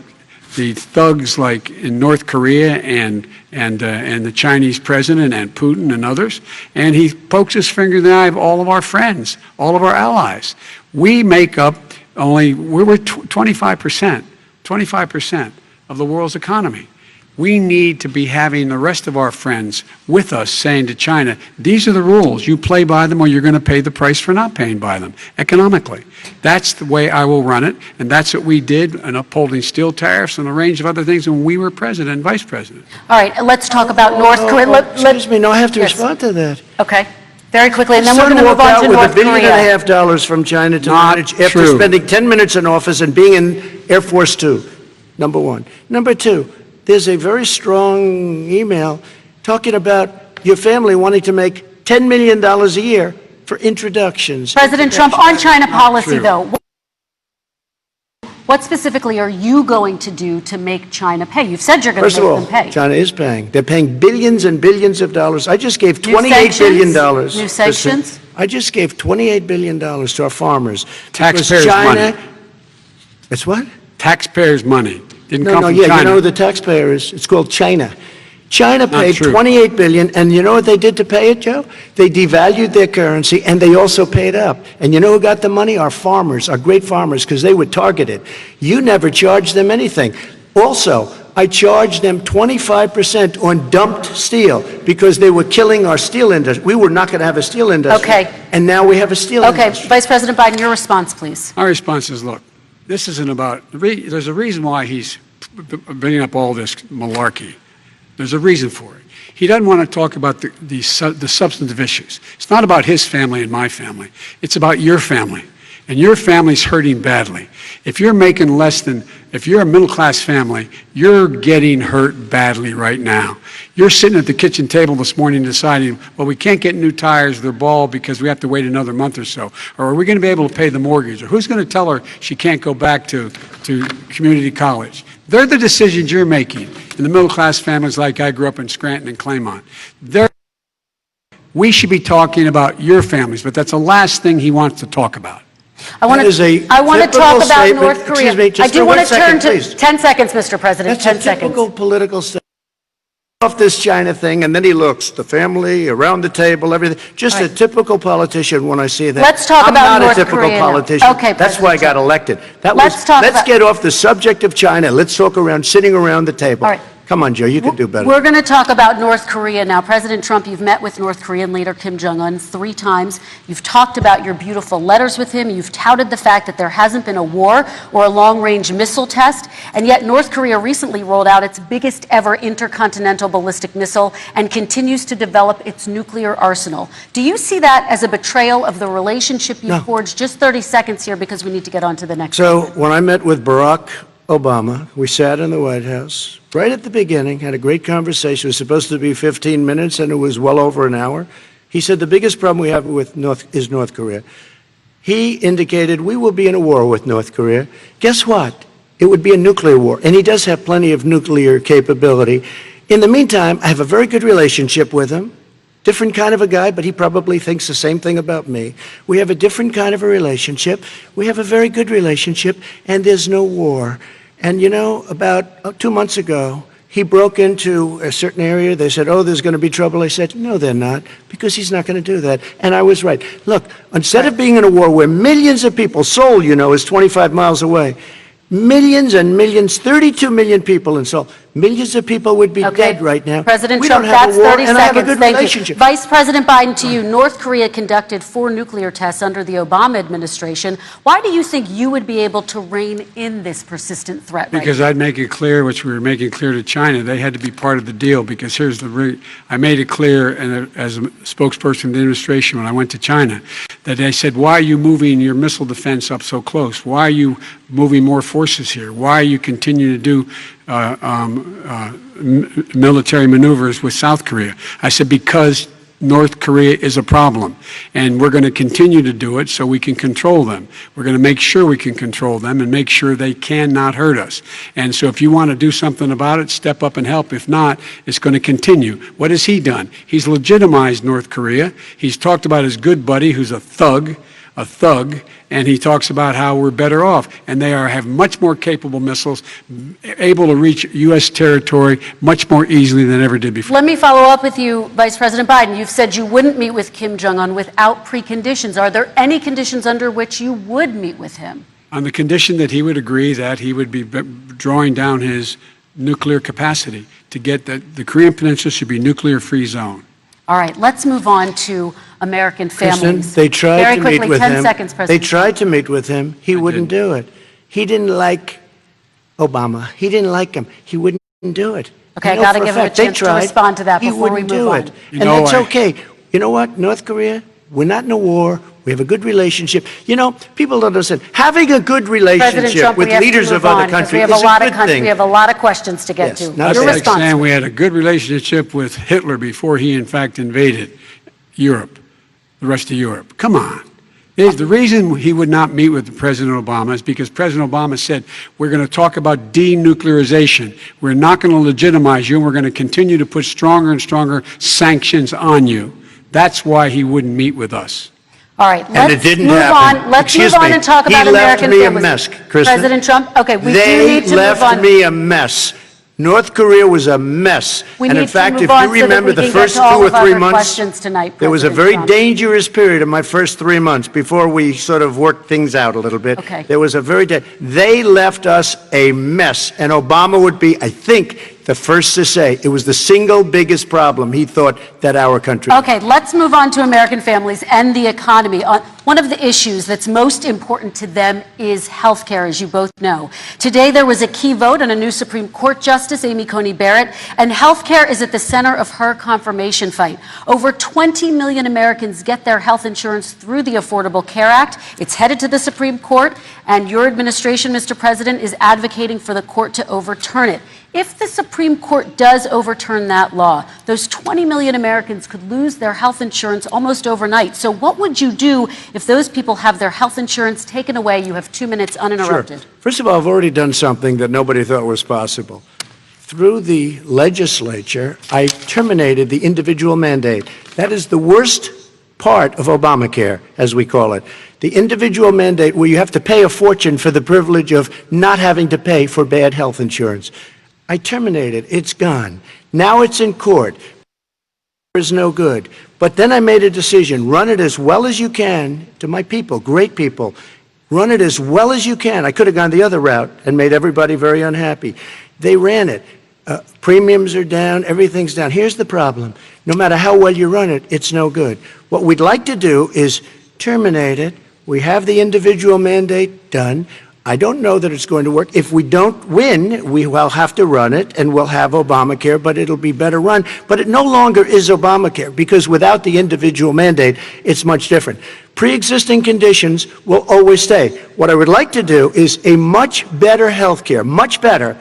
the thugs like in North Korea and the Chinese president and Putin and others, and he pokes his finger in the eye of all of our friends, all of our allies. We make up we're 25% of the world's economy. We need to be having the rest of our friends with us saying to China, these are the rules. You play by them or you're going to pay the price for not paying by them economically. That's the way I will run it, and that's what we did in upholding steel tariffs and a range of other things when we were president and vice president. All right, let's talk about North Korea. Excuse me, no, I have to Yes. respond to that. Okay, very quickly, and then we're Son going to move walked on out to with North $1.5 billion Korea. from China to Not manage after true. spending 10 minutes in office and being in Air Force Two, number one. Number two, there's a very strong email talking about your family wanting to make $10 million a year for introductions. President Trump, on China policy, true. though, what specifically are you going to do to make China pay? You've said you're going First to of make all, them pay. China is paying. They're paying billions and billions of dollars. I just gave New $28 billion. sanctions? New sanctions? I just gave $28 billion to our farmers. because Taxpayers' China, money. It's what? Taxpayers' money. Didn't No, come no, from yeah, China. you know who the taxpayer is? It's called China. China Not paid true. $28 billion, and you know what they did to pay it, Joe? They devalued their currency, and they also paid up. And you know who got the money? Our farmers, our great farmers, because they were targeted. You never charged them anything. Also, I charged them 25% on dumped steel because they were killing our steel industry. We were not going to have a steel industry. Okay. And now we have a steel Okay, industry. Vice President Biden, your response, please. My response is, look, this isn't about, there's a reason why he's bringing up all this malarkey. There's a reason for it. He doesn't want to talk about the substantive issues. It's not about his family and my family. It's about your family. And your family's hurting badly. If you're making if you're a middle-class family, you're getting hurt badly right now. You're sitting at the kitchen table this morning deciding, well, we can't get new tires, they're bald because we have to wait another month or so. Or are we going to be able to pay the mortgage? Or who's going to tell her she can't go back to community college? They're the decisions you're making in the middle-class families like I grew up in Scranton and Claymont. We should be talking about your families, but that's the last thing he wants to talk about. I want That is a to talk typical about statement. North Korea. Excuse me, just I do for want 1 to turn second, to please. 10 seconds, Mr. President. That's 10 a seconds. typical political statement. Off this China thing, and then he looks, the family, around the table, everything. Just a typical politician when I see that. Let's talk I'm about not North a typical Korea now. politician. Okay, That's why I got President elected. Let's talk let's about- get off the subject of China. Let's talk sitting around the table. All right. Come on, Joe, you can do better. We're going to talk about North Korea now. President Trump, you've met with North Korean leader Kim Jong-un 3 times. You've talked about your beautiful letters with him. You've touted the fact that there hasn't been a war or a long-range missile test. And yet North Korea recently rolled out its biggest ever intercontinental ballistic missile and continues to develop its nuclear arsenal. Do you see that as a betrayal of the relationship you forged? Just 30 seconds here because we need to get on to the next. So when I met with Barack Obama, we sat in the White House right at the beginning, had a great conversation. It was supposed to be 15 minutes, and it was well over an hour. He said the biggest problem we have with North Korea. He indicated we will be in a war with North Korea. Guess what? It would be a nuclear war, and he does have plenty of nuclear capability. In the meantime, I have a very good relationship with him. Different kind of a guy, but he probably thinks the same thing about me. We have a different kind of a relationship. We have a very good relationship, and there's no war. And you know, about 2 months ago, he broke into a certain area. They said, oh, there's going to be trouble. I said, no, they're not, because he's not going to do that. And I was right. Look, instead of being in a war where millions of people, Seoul, you know, is 25 miles away, millions and millions, 32 million people in Seoul. Millions of people would be dead right now. President we Trump, don't have that's a war, 30 and I have a seconds. good Thank relationship. you. Vice President Biden, to you, North Korea conducted 4 nuclear tests under the Obama administration. Why do you think you would be able to rein in this persistent threat right Because now? I'd make it clear, which we were making clear to China, they had to be part of the deal, because here's the I made it clear, and as a spokesperson of the administration when I went to China, that they said, why are you moving your missile defense up so close? Why are you moving more forces here? Why are you continuing to do military maneuvers with South Korea? I said, because North Korea is a problem, and we're going to continue to do it so we can control them. We're going to make sure we can control them and make sure they cannot hurt us. And so if you want to do something about it, step up and help. If not, it's going to continue. What has he done? He's legitimized North Korea. He's talked about his good buddy, who's a thug, and he talks about how we're better off, and they have much more capable missiles, able to reach U.S. territory much more easily than ever did before. Let me follow up with you, Vice President Biden. You've said you wouldn't meet with Kim Jong-un without preconditions. Are there any conditions under which you would meet with him? On the condition that he would agree that he would be drawing down his nuclear capacity to get the Korean Peninsula should be nuclear-free zone. All right, let's move on to American families. Kristen, they tried Very to quickly, meet with 10 him. seconds, They President. tried to meet with him. He wouldn't do it. He didn't like Obama. He didn't like him. He wouldn't do it. Okay, I know got to for give him a fact they chance to tried. respond to that He before we wouldn't move do on. it. You And know, that's okay. You know what? North Korea, we're not in a war. We have a good relationship. You know, people don't understand. Having a good President relationship Trump, with we have leaders to of move other on, 'cause countries we have is a lot a of good thing. We have a lot of questions to get Yes, to. not That's Your bad. like response. saying we had a good relationship with Hitler before he, in fact, invaded Europe, the rest of Europe. Come on. The reason he would not meet with President Obama is because President Obama said, we're going to talk about denuclearization. We're not going to legitimize you, and we're going to continue to put stronger and stronger sanctions on you. That's why he wouldn't meet with us. All right, And it let's didn't move happen. on. Let's Excuse move on me. and talk He about left American me a families. mess, Kristen. President Trump, okay, we do They need to move left on. me a mess. North Korea was a mess. We And need in fact, to move if on you so that remember we the can get first to all 2 or of 3 other months, questions tonight, there was a President very Trump. dangerous period in my first 3 months before we sort of worked things out a little bit. Okay. There was a they left us a mess. And Obama would be, I think, the first to say it was the single biggest problem he thought that our country. Okay, let's move on to American families and the economy. One of the issues that's most important to them is health care, as you both know. Today, there was a key vote on a new Supreme Court Justice, Amy Coney Barrett, and health care is at the center of her confirmation fight. Over 20 million Americans get their health insurance through the Affordable Care Act. It's headed to the Supreme Court, and your administration, Mr. President, is advocating for the court to overturn it. If the Supreme Court does overturn that law, those 20 million Americans could lose their health insurance almost overnight. So what would you do if those people have their health insurance taken away? You have 2 minutes uninterrupted. Sure. First of all, I've already done something that nobody thought was possible. Through the legislature, I terminated the individual mandate. That is the worst part of Obamacare, as we call it. The individual mandate where you have to pay a fortune for the privilege of not having to pay for bad health insurance. I terminated. It's gone. Now it's in court. Is no good. But then I made a decision. Run it as well as you can to my people, great people. Run it as well as you can. I could have gone the other route and made everybody very unhappy. They ran it. Premiums are down, everything's down. Here's the problem. No matter how well you run it, it's no good. What we'd like to do is terminate it. We have the individual mandate done. I don't know that it's going to work. If we don't win, we will have to run it, and we'll have Obamacare, but it'll be better run. But it no longer is Obamacare, because without the individual mandate, it's much different. Pre-existing conditions will always stay. What I would like to do is a much better health care, much better,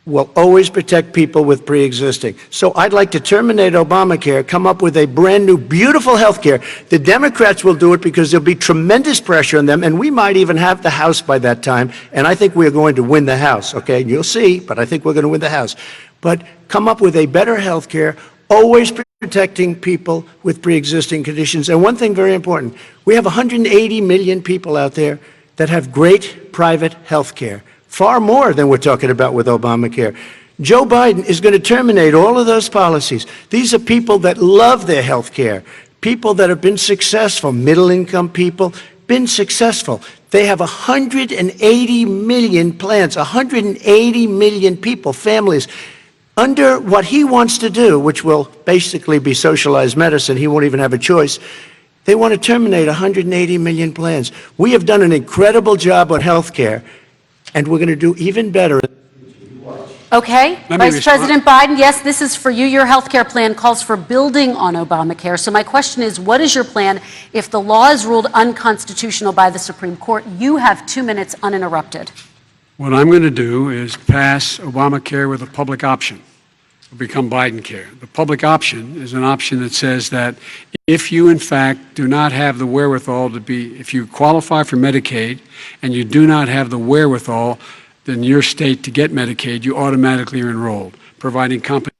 will always protect people with pre-existing. So I'd like to terminate Obamacare, come up with a brand new, beautiful health care. The Democrats will do it because there'll be tremendous pressure on them, and we might even have the House by that time, and I think we're going to win the House, okay? You'll see, but I think we're going to win the House. But come up with a better health care, always protecting people with pre-existing conditions. And one thing very important, we have 180 million people out there that have great private health care. Far more than we're talking about with Obamacare. Joe Biden is going to terminate all of those policies. These are people that love their health care, people that have been successful, middle-income people, been successful. They have 180 million plans, 180 million people, families, under what he wants to do, which will basically be socialized medicine. He won't even have a choice. They want to terminate 180 million plans. We have done an incredible job on health care, and we're going to do even better. Okay, Let me Vice respond. President Biden, yes, this is for you. Your health care plan calls for building on Obamacare. So my question is, what is your plan if the law is ruled unconstitutional by the Supreme Court? You have 2 minutes uninterrupted. What I'm going to do is pass Obamacare with a public option. It'll become Biden-care. The public option is an option that says that if you, in fact, do not have the wherewithal to be, if you qualify for Medicaid and you do not have the wherewithal in your state to get Medicaid, you automatically are enrolled, providing compensation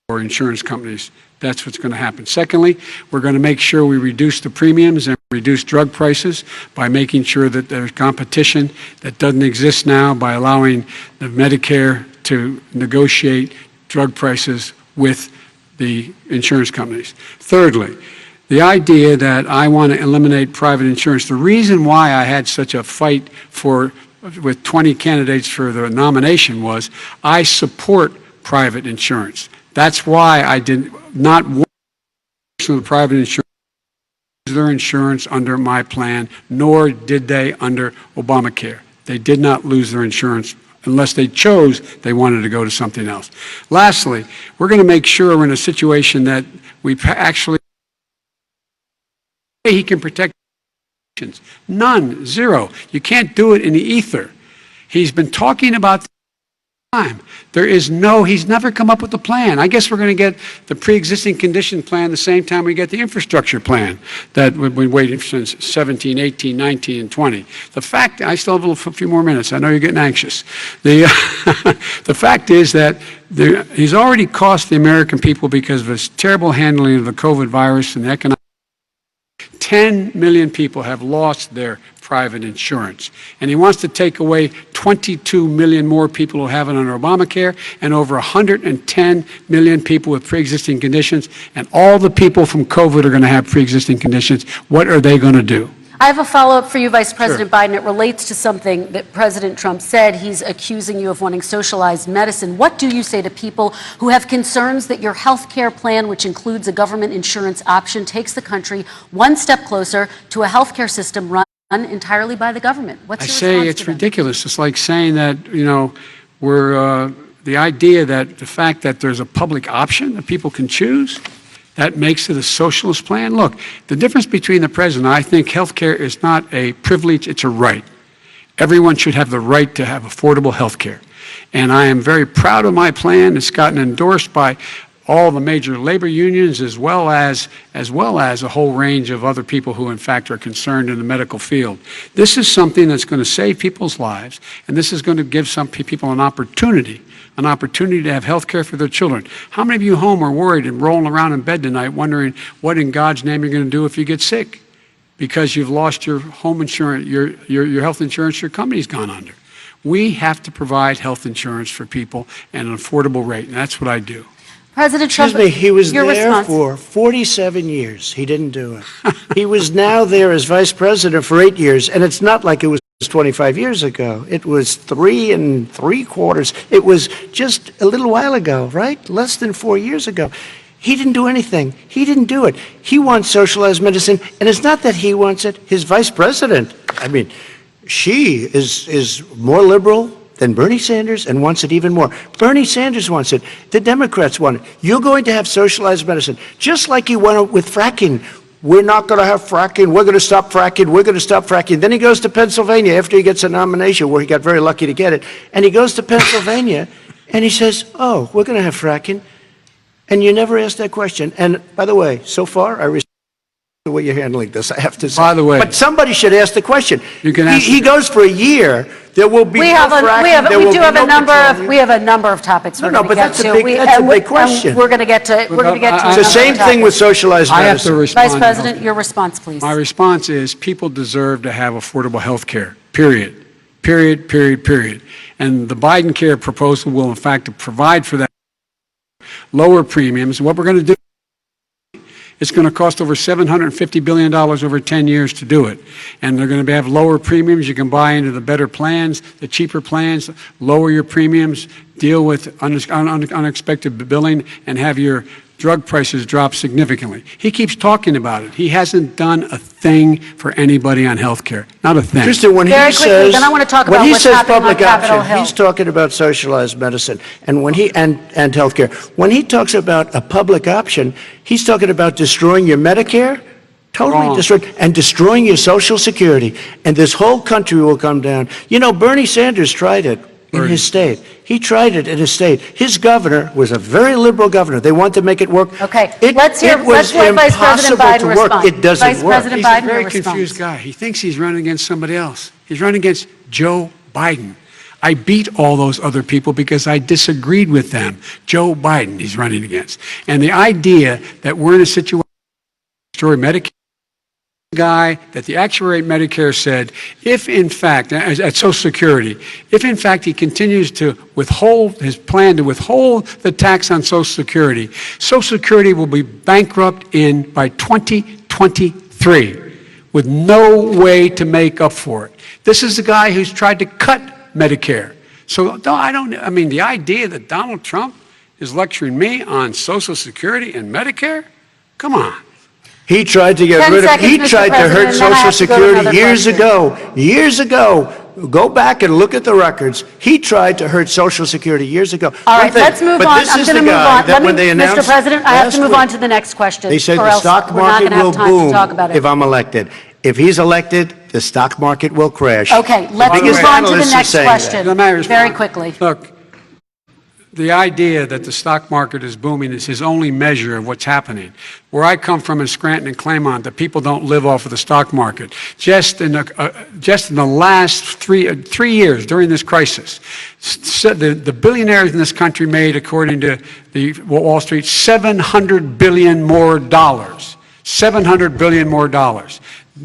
for insurance companies. That's what's going to happen. Secondly, we're going to make sure we reduce the premiums and reduce drug prices by making sure that there's competition that doesn't exist now by allowing the Medicare to negotiate drug prices with the insurance companies. Thirdly, the idea that I want to eliminate private insurance, the reason why I had such a fight with 20 candidates for the nomination was I support private insurance. That's why I did not want the private insurance their insurance under my plan, nor did they under Obamacare. They did not lose their insurance unless they chose they wanted to go to something else. Lastly, we're going to make sure we're in a situation that we actually he can protect none, zero. You can't do it in the ether. He's been talking about this time. There is no, he's never come up with a plan. I guess we're going to get the pre-existing condition plan the same time we get the infrastructure plan that we've been waiting since 17, 18, 19, and 20. The fact, I still have a few more minutes. I know you're getting anxious. The fact is that he's already cost the American people because of his terrible handling of the COVID virus and the economic 10 million people have lost their private insurance. And he wants to take away 22 million more people who have it under Obamacare and over 110 million people with pre-existing conditions. And all the people from COVID are going to have pre-existing conditions. What are they going to do? I have a follow-up for you, Vice President Biden. It relates to something that President Trump said. He's accusing you of wanting socialized medicine. What do you say to people who have concerns that your health care plan, which includes a government insurance option, takes the country one step closer to a health care system run entirely by the government? What's your response I say to it's them? ridiculous. It's like saying that, we're the idea that the fact that there's a public option that people can choose, that makes it a socialist plan. Look, the difference between the president, I think health care is not a privilege, it's a right. Everyone should have the right to have affordable health care. And I am very proud of my plan. It's gotten endorsed by all the major labor unions as well as a whole range of other people who in fact are concerned in the medical field. This is something that's going to save people's lives, and this is going to give some people an opportunity to have health care for their children. How many of you home are worried and rolling around in bed tonight wondering what in God's name you're going to do if you get sick because you've lost your home insurance, your health insurance your company's gone under? We have to provide health insurance for people at an affordable rate, and that's what I do. President Trump, Excuse me, he was your there response. for 47 years. He didn't do it. He was now there as vice president for 8 years, and it's not like it was 25 years ago. It was 3 3/4. It was just a little while ago, right? Less than 4 years ago. He didn't do anything. He didn't do it. He wants socialized medicine, and it's not that he wants it. His vice president, I mean, she is more liberal than Bernie Sanders and wants it even more. Bernie Sanders wants it. The Democrats want it. You're going to have socialized medicine, just like you went with fracking. We're not going to have fracking. We're going to stop fracking. We're going to stop fracking. Then he goes to Pennsylvania after he gets a nomination, where he got very lucky to get it. And he goes to Pennsylvania and he says, oh, we're going to have fracking. And you never asked that question. And by the way, so far, I respect the way you're handling this, I have to say. By the way, but somebody should ask the question. You can ask he goes for a year. There will be no fracking. There will be no petroleum. We have a number of topics we're going to get to. That's a big question. We're going to get to. We're going to get to. It's the same thing with socialized I have medicine. to respond. Vice President, your response, please. My response is people deserve to have affordable health care, period. Period, period, period. And the Biden care proposal will, in fact, provide for that. Lower premiums. What we're going to do, it's going to cost over $750 billion over 10 years to do it. And they're going to have lower premiums. You can buy into the better plans, the cheaper plans, lower your premiums, deal with unexpected billing, and have your drug prices drop significantly. He keeps talking about it. He hasn't done a thing for anybody on health care. Not a thing. Kristen, when Very he quickly, says, then I want to talk about when he what's says happening on public Capitol option, Hill. he's talking about socialized medicine and and health care. When he talks about a public option, he's talking about destroying your Medicare, totally destroying, and destroying your Social Security. And this whole country will come down. You know, Bernie Sanders tried it in his state. He tried it in his state. His governor was a very liberal governor. They wanted to make it work. Okay, let's let Vice President Biden respond. It doesn't Vice work. President He's Biden, a very your response. confused guy. He thinks he's running against somebody else. He's running against Joe Biden. I beat all those other people because I disagreed with them. Joe Biden he's running against. And the idea that we're in a situation to destroy Medicare, guy that the actuary at Medicare said, if in fact, at Social Security, if in fact he continues to withhold his plan to withhold the tax on Social Security, Social Security will be bankrupt by 2023 with no way to make up for it. This is the guy who's tried to cut Medicare. So I mean, the idea that Donald Trump is lecturing me on Social Security and Medicare, come on. He tried to get 10 rid of, seconds, he Mr. tried to President, hurt and then I Social have to go to Security another years question. ago. Years ago. Go back and look at the records. He tried to hurt Social Security years ago. All right, let's move on. I'm going to move on. Mr. President, I have to move on to the next question. They said or the else stock we're not market gonna have will time to boom talk about it. if I'm elected. If he's elected, the stock market will crash. Okay, let's biggest move on to the analysts are next saying question. Let me respond. Very quickly. Look, the idea that the stock market is booming is his only measure of what's happening. Where I come from in Scranton and Claymont, the people don't live off of the stock market. Just in the last three years during this crisis, the billionaires in this country made, according to the Wall Street, $700 billion more dollars. $700 billion more dollars.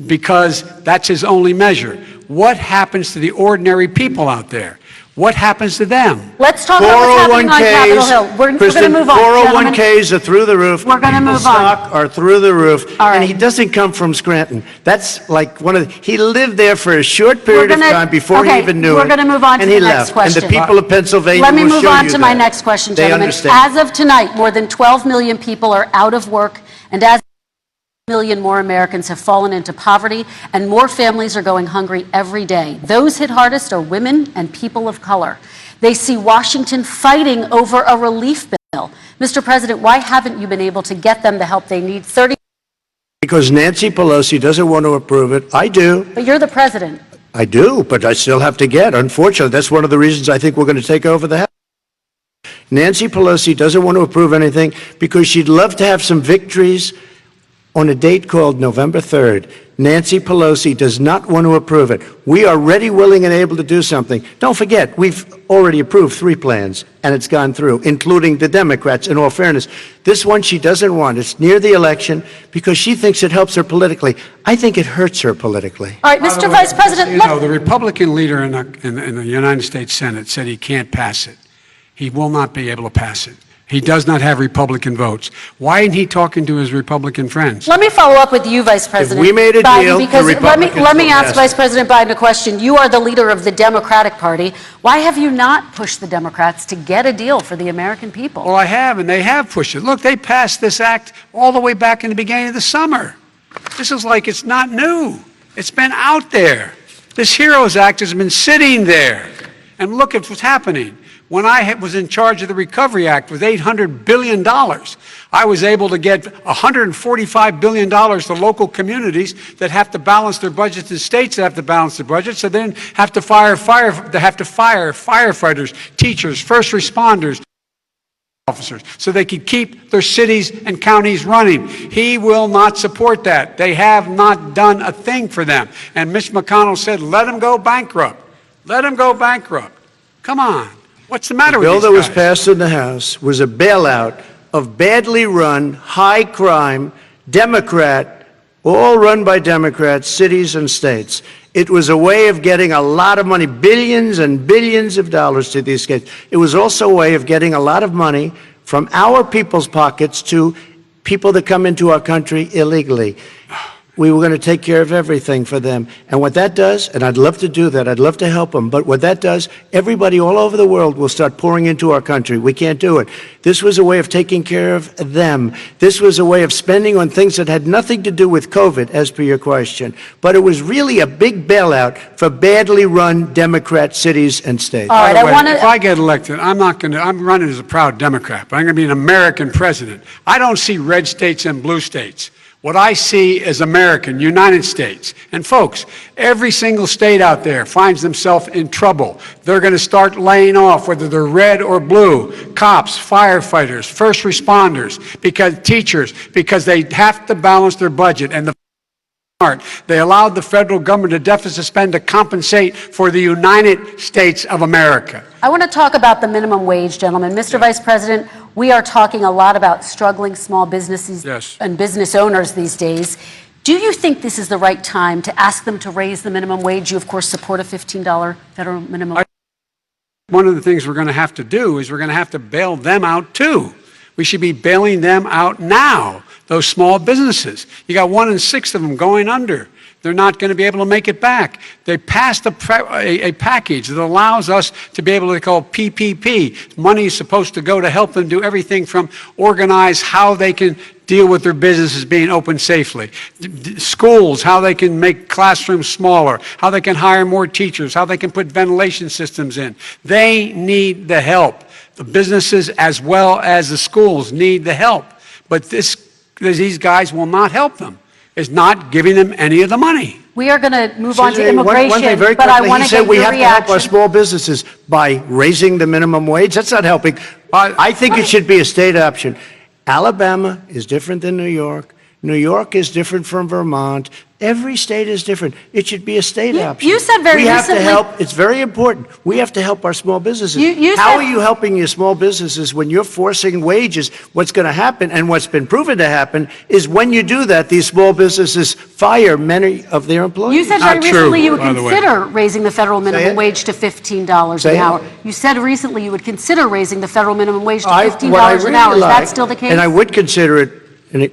Because that's his only measure. What happens to the ordinary people out there? What happens to them? Let's talk about what's happening on Capitol Hill. We're going to move on, gentlemen. 401ks are through the roof. We're gonna move on. Stock are through the roof. All right. And he doesn't come from Scranton. That's like he lived there for a short period of time before he even knew it. We're going to move on to and the he next left. question. And the people of Pennsylvania Let me will move show on you to my that. next question, They gentlemen. understand. As of tonight, more than 12 million people are out of work, and as million more Americans have fallen into poverty, and more families are going hungry every day. Those hit hardest are women and people of color. They see Washington fighting over a relief bill. Mr. President, why haven't you been able to get them the help they need? Because Nancy Pelosi doesn't want to approve it. I do. But you're the president. I do, but I still have to get. Unfortunately, that's one of the reasons I think we're going to take over the House. Nancy Pelosi doesn't want to approve anything because she'd love to have some victories on a date called November 3rd. Nancy Pelosi does not want to approve it. We are ready, willing, and able to do something. Don't forget, we've already approved 3 plans, and it's gone through, including the Democrats, in all fairness. This one she doesn't want. It's near the election because she thinks it helps her politically. I think it hurts her politically. All right, Mr. Vice President, You know, the Republican leader in the United States Senate said he can't pass it. He will not be able to pass it. He does not have Republican votes. Why isn't he talking to his Republican friends? Let me follow up with you, Vice President we made a Biden, deal, the because Republicans let me will ask pass Vice it. President Biden a question. You are the leader of the Democratic Party. Why have you not pushed the Democrats to get a deal for the American people? Well, I have, and they have pushed it. Look, they passed this act all the way back in the beginning of the summer. This is like it's not new. It's been out there. This HEROES Act has been sitting there. And look at what's happening. When I was in charge of the Recovery Act with $800 billion, I was able to get $145 billion to local communities that have to balance their budgets and states that have to balance their budgets, so then have to fire firefighters, teachers, first responders, officers, so they could keep their cities and counties running. He will not support that. They have not done a thing for them. And Mitch McConnell said, let them go bankrupt. Let them go bankrupt. Come on. What's the matter with The these bill that was guys? passed in the House was a bailout of badly run, high-crime, Democrat, all run by Democrats, cities and states. It was a way of getting a lot of money, billions and billions of dollars to these states. It was also a way of getting a lot of money from our people's pockets to people that come into our country illegally. We were going to take care of everything for them. And what that does, and I'd love to do that, I'd love to help them, but what that does, everybody all over the world will start pouring into our country. We can't do it. This was a way of taking care of them. This was a way of spending on things that had nothing to do with COVID, as per your question. But it was really a big bailout for badly run Democrat cities and states. All right, By the I way, want if to. I get elected, I'm running as a proud Democrat, but I'm going to be an American president. I don't see red states and blue states. What I see is American, United States. And folks, every single state out there finds themselves in trouble. They're going to start laying off, whether they're red or blue, cops, firefighters, first responders, because they have to balance their budget. And they allowed the federal government to deficit spend to compensate for the United States of America. I want to talk about the minimum wage, gentlemen. Mr. Vice President, we are talking a lot about struggling small businesses and business owners these days. Do you think this is the right time to ask them to raise the minimum wage? You, of course, support a $15 federal minimum wage. One of the things we're going to have to do is we're going to have to bail them out, too. We should be bailing them out now, those small businesses. You got 1 in 6 of them going under. They're not going to be able to make it back. They passed a package that allows us to be able to call PPP. Money is supposed to go to help them do everything from organize how they can deal with their businesses being open safely. Schools, how they can make classrooms smaller, how they can hire more teachers, how they can put ventilation systems in. They need the help. The businesses as well as the schools need the help. But these guys will not help them. Is not giving them any of the money. We are going to move on to One immigration, thing very but I quickly, want he to said get we your have to help our reaction. small businesses by raising the minimum wage. That's not helping. I think it should be a state option. Alabama is different than New York. New York is different from Vermont. Every state is different. It should be a state option. You said very we have recently- to help. It's very important. We have to help our small businesses. You How said- are you helping your small businesses when you're forcing wages? What's going to happen, and what's been proven to happen, is when you do that, these small businesses fire many of their employees. You said Not very true, recently you would by the way. consider raising the federal minimum it. wage to $15 an Say it. hour. You said recently you would consider raising the federal minimum wage to What $15 I an hour. Is really that like, still the case? and I would consider it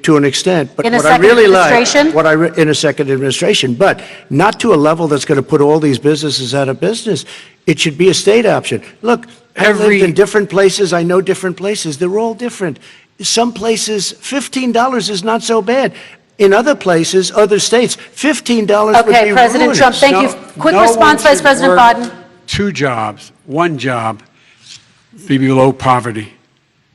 to an extent, but In a what I second really like, administration? in a second administration, but not to a level that's going to put all these businesses out of business. It should be a state option. Look, I've lived in different places. I know different places. They're all different. Some places, $15 is not so bad. In other places, other states, $15 would be Okay, President ruinous. Trump, thank you. Quick No response, one Vice should President work Biden. 2 jobs, 1 job, be below poverty.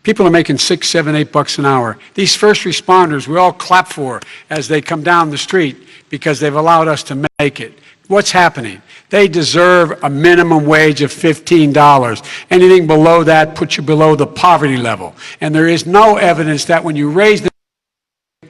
People are making $6, $7, $8 an hour. These first responders, we all clap for as they come down the street because they've allowed us to make it. What's happening? They deserve a minimum wage of $15. Anything below that puts you below the poverty level. And there is no evidence that when you raise the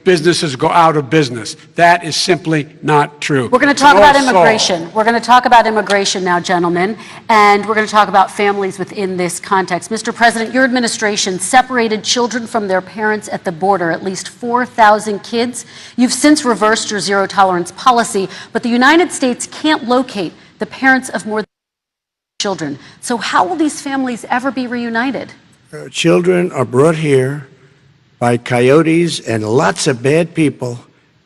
businesses go out of business. That is simply not true. We're going to talk about immigration. We're going to talk about immigration now, gentlemen, and we're going to talk about families within this context. Mr. President, your administration separated children from their parents at the border, at least 4,000 kids. You've since reversed your zero-tolerance policy, but the United States can't locate the parents of more than children. So how will these families ever be reunited? Children are brought here by coyotes and lots of bad people,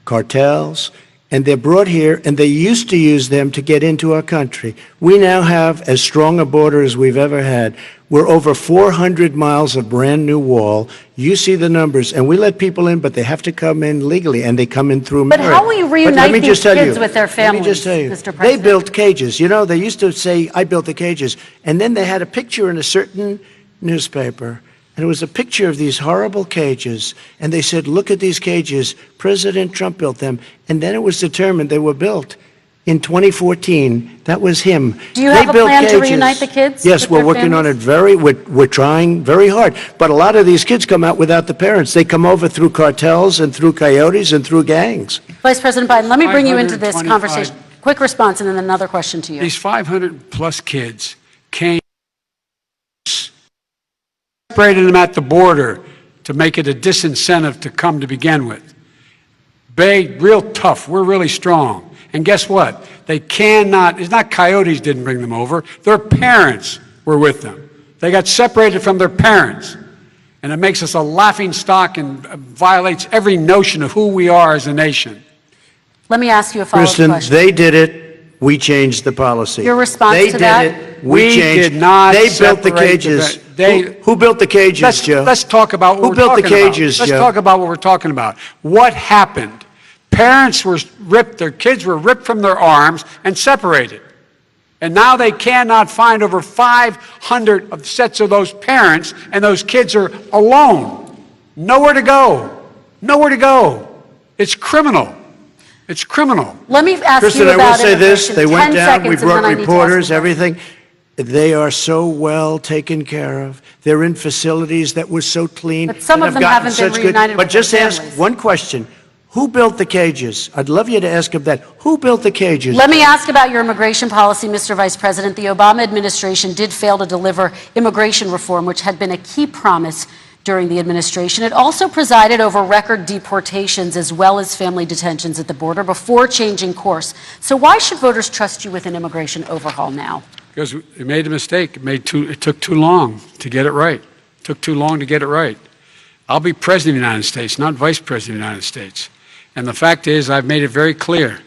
cartels, and they're brought here, and they used to use them to get into our country. We now have as strong a border as we've ever had. We're over 400 miles of brand-new wall. You see the numbers, and we let people in, but they have to come in legally, and they come in through But merit. how will you But reunite let me these just tell kids you, with their Let families, me just tell you, Mr. they President? built cages. You know, they used to say, I built the cages, and then they had a picture in a certain newspaper, and it was a picture of these horrible cages, and they said, look at these cages, President Trump built them, and then it was determined they were built in 2014. That was him. Do you They have a built plan to cages. reunite the kids Yes, with we're their working on it families? we're trying very hard, but a lot of these kids come out without the parents. They come over through cartels and through coyotes and through gangs. Vice President Biden, let me bring you into this 525 conversation. Quick response and then another question to you. These 500-plus kids came, separated them at the border to make it a disincentive to come to begin with. Big, real tough. We're really strong. And guess what? They cannot, it's not coyotes didn't bring them over. Their parents were with them. They got separated from their parents. And it makes us a laughing stock and violates every notion of who we are as a nation. Let me ask you a follow-up Kristen, question. they did it, we changed the policy. Your response they to that? They did it, we We changed. did not They built the separate the cages. they- Who built the cages, Joe? Let's talk about what Who we're built the talking about. cages, Let's Joe? talk about what we're talking about. What happened? Parents were ripped, their kids were ripped from their arms and separated. And now they cannot find over 500 of sets of those parents, and those kids are alone. Nowhere to go. Nowhere to go. It's criminal. It's criminal. Let me ask Kristen, you I will about say this, immigration. they went 10 down, seconds, we and then brought I need to ask reporters, you. everything. They are so well taken care of. They're in facilities that were so clean. But some and of have them gotten haven't been such reunited But with their just ask families. one question. Who built the cages? I'd love you to ask him that. Who built the cages? Let me ask about your immigration policy, Mr. Vice President. The Obama administration did fail to deliver immigration reform, which had been a key promise during the administration. It also presided over record deportations as well as family detentions at the border before changing course. So why should voters trust you with an immigration overhaul now? Because we made a mistake. It took too long to get it right. It took too long to get it right. I'll be president of the United States, not vice president of the United States. And the fact is, I've made it very clear.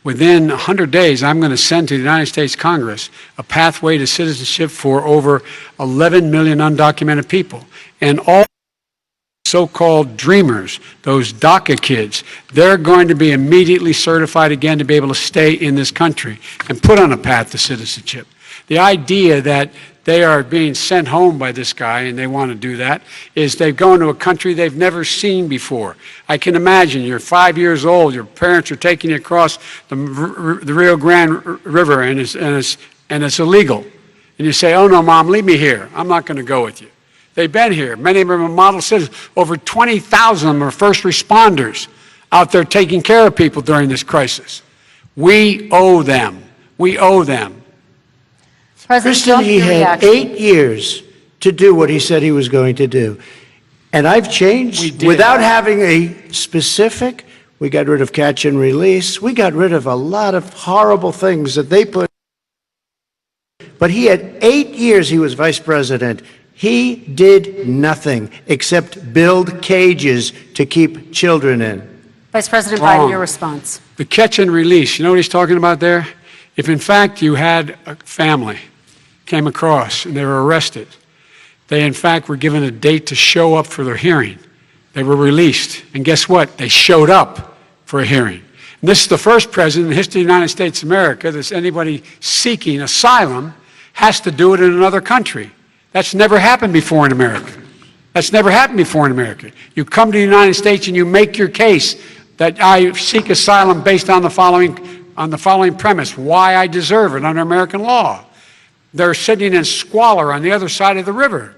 Within 100 days, I'm going to send to the United States Congress a pathway to citizenship for over 11 million undocumented people. And all so-called dreamers, those DACA kids, they're going to be immediately certified again to be able to stay in this country and put on a path to citizenship. The idea that they are being sent home by this guy, and they want to do that, is they've gone to a country they've never seen before. I can imagine you're 5 years old, your parents are taking you across the Rio Grande River, and it's illegal. And you say, oh no, Mom, leave me here. I'm not going to go with you. They've been here. Many of them are model citizens. Over 20,000 of them are first responders out there taking care of people during this crisis. We owe them. We owe them. President Kristen, Trump, he your had reaction. 8 years to do what he said he was going to do. And I've We changed did. without having a specific. We got rid of catch and release. We got rid of a lot of horrible things that they put. But he had 8 years he was vice president. He did nothing except build cages to keep children in. Vice President Wrong. Biden, your response. The catch and release, you know what he's talking about there? If in fact you had a family came across and they were arrested, they in fact were given a date to show up for their hearing. They were released. And guess what? They showed up for a hearing. And this is the first president in the history of the United States of America that anybody seeking asylum has to do it in another country. That's never happened before in America. That's never happened before in America. You come to the United States and you make your case that I seek asylum based on the following premise, why I deserve it under American law. They're sitting in squalor on the other side of the river.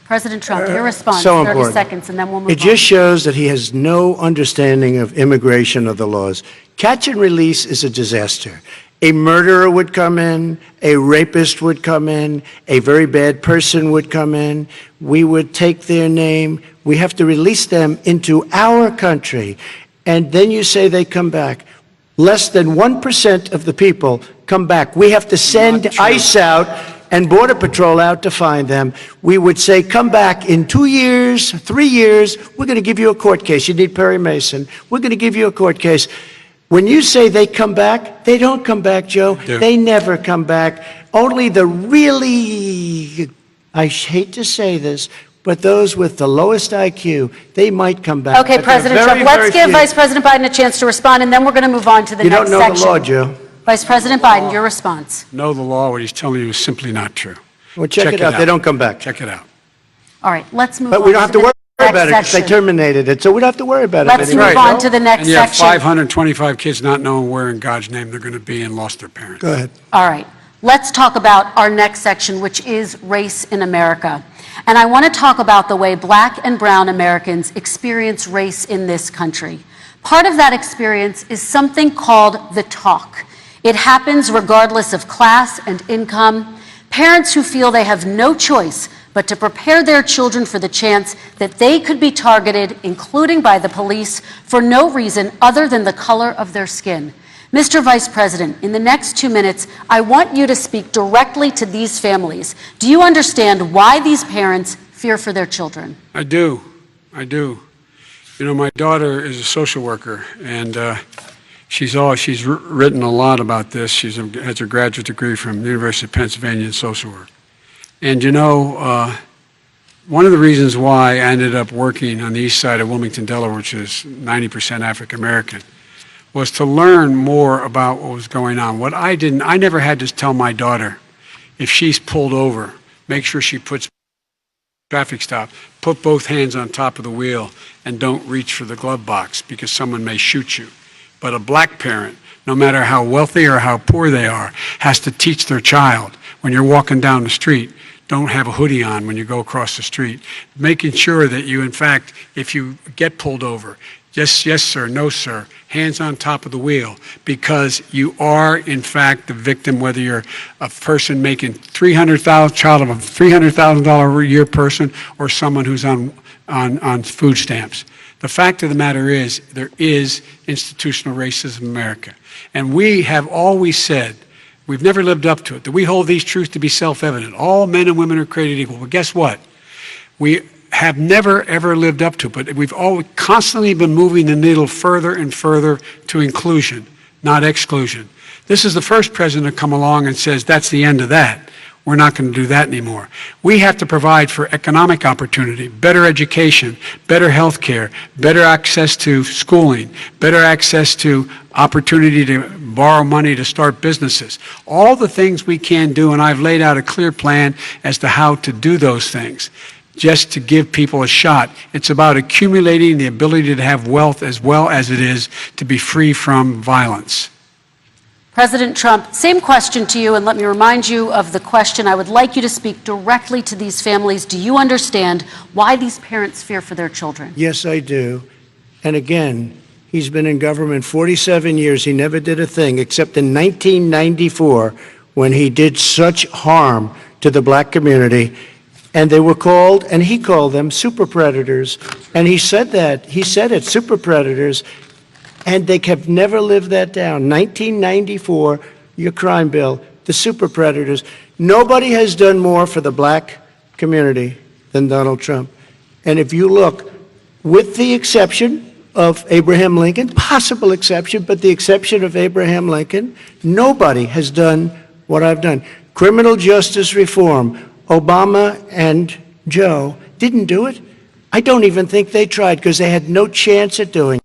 President Trump, your response, So 30 important. seconds, and then we'll move It on. just shows that he has no understanding of immigration or the laws. Catch and release is a disaster. A murderer would come in, a rapist would come in, a very bad person would come in. We would take their name. We have to release them into our country. And then you say they come back. Less than 1% of the people come back. We have to send Not true. ICE out and Border Patrol out to find them, we would say, come back in 2 years, 3 years, we're going to give you a court case. You need Perry Mason. We're going to give you a court case. When you say they come back, they don't come back, Joe. Yeah. They never come back. Only the really, I hate to say this, but those with the lowest IQ, they might come back. Okay, But they're President very, Trump, let's very give few. Vice President Biden a chance to respond, and then we're going to move on to the You next don't section. know the law, Joe. Vice President Biden, your response. Know the law, what he's telling you is simply not true. Well, check it out. They don't come back. Check it out. All right, let's move on But we don't have to the worry next about it because they section. terminated it, so we don't have to worry about it Let's anymore. move on to the next And you have section. 525 kids not knowing where in God's name they're going to be and lost their parents. Go ahead. All right, let's talk about our next section, which is race in America. And I want to talk about the way Black and brown Americans experience race in this country. Part of that experience is something called the talk. It happens regardless of class and income. Parents who feel they have no choice but to prepare their children for the chance that they could be targeted, including by the police, for no reason other than the color of their skin. Mr. Vice President, in the next 2 minutes, I want you to speak directly to these families. Do you understand why these parents fear for their children? I do. I do. You know, my daughter is a social worker, and she's written a lot about this. She has her graduate degree from the University of Pennsylvania in social work. And you know, one of the reasons why I ended up working on the east side of Wilmington, Delaware, which is 90% African American, was to learn more about what was going on. I never had to tell my daughter, if she's pulled over, make sure she puts traffic stop, put both hands on top of the wheel, and don't reach for the glove box because someone may shoot you. But a black parent, no matter how wealthy or how poor they are, has to teach their child, when you're walking down the street, don't have a hoodie on when you go across the street. Making sure that you, in fact, if you get pulled over, yes, yes, sir, no, sir, hands on top of the wheel, because you are, in fact, the victim, whether you're a person making child of a $300,000 a year person or someone who's on food stamps. The fact of the matter is, there is institutional racism in America. And we have always said, we've never lived up to it, that we hold these truths to be self-evident. All men and women are created equal. But guess what? We have never, ever lived up to it, but we've always constantly been moving the needle further and further to inclusion, not exclusion. This is the first president to come along and says, that's the end of that. We're not going to do that anymore. We have to provide for economic opportunity, better education, better health care, better access to schooling, better access to opportunity to borrow money to start businesses. All the things we can do, and I've laid out a clear plan as to how to do those things, just to give people a shot. It's about accumulating the ability to have wealth as well as it is to be free from violence. President Trump, same question to you, and let me remind you of the question. I would like you to speak directly to these families. Do you understand why these parents fear for their children? Yes, I do. And again, he's been in government 47 years. He never did a thing except in 1994 when he did such harm to the black community. And they were called, and he called them super predators. And he said that. He said it, super predators. And they have never lived that down. 1994, your crime bill, the super predators. Nobody has done more for the black community than Donald Trump. And if you look, with the exception of Abraham Lincoln, possible exception, but the exception of Abraham Lincoln, nobody has done what I've done. Criminal justice reform, Obama and Joe didn't do it. I don't even think they tried because they had no chance at doing it.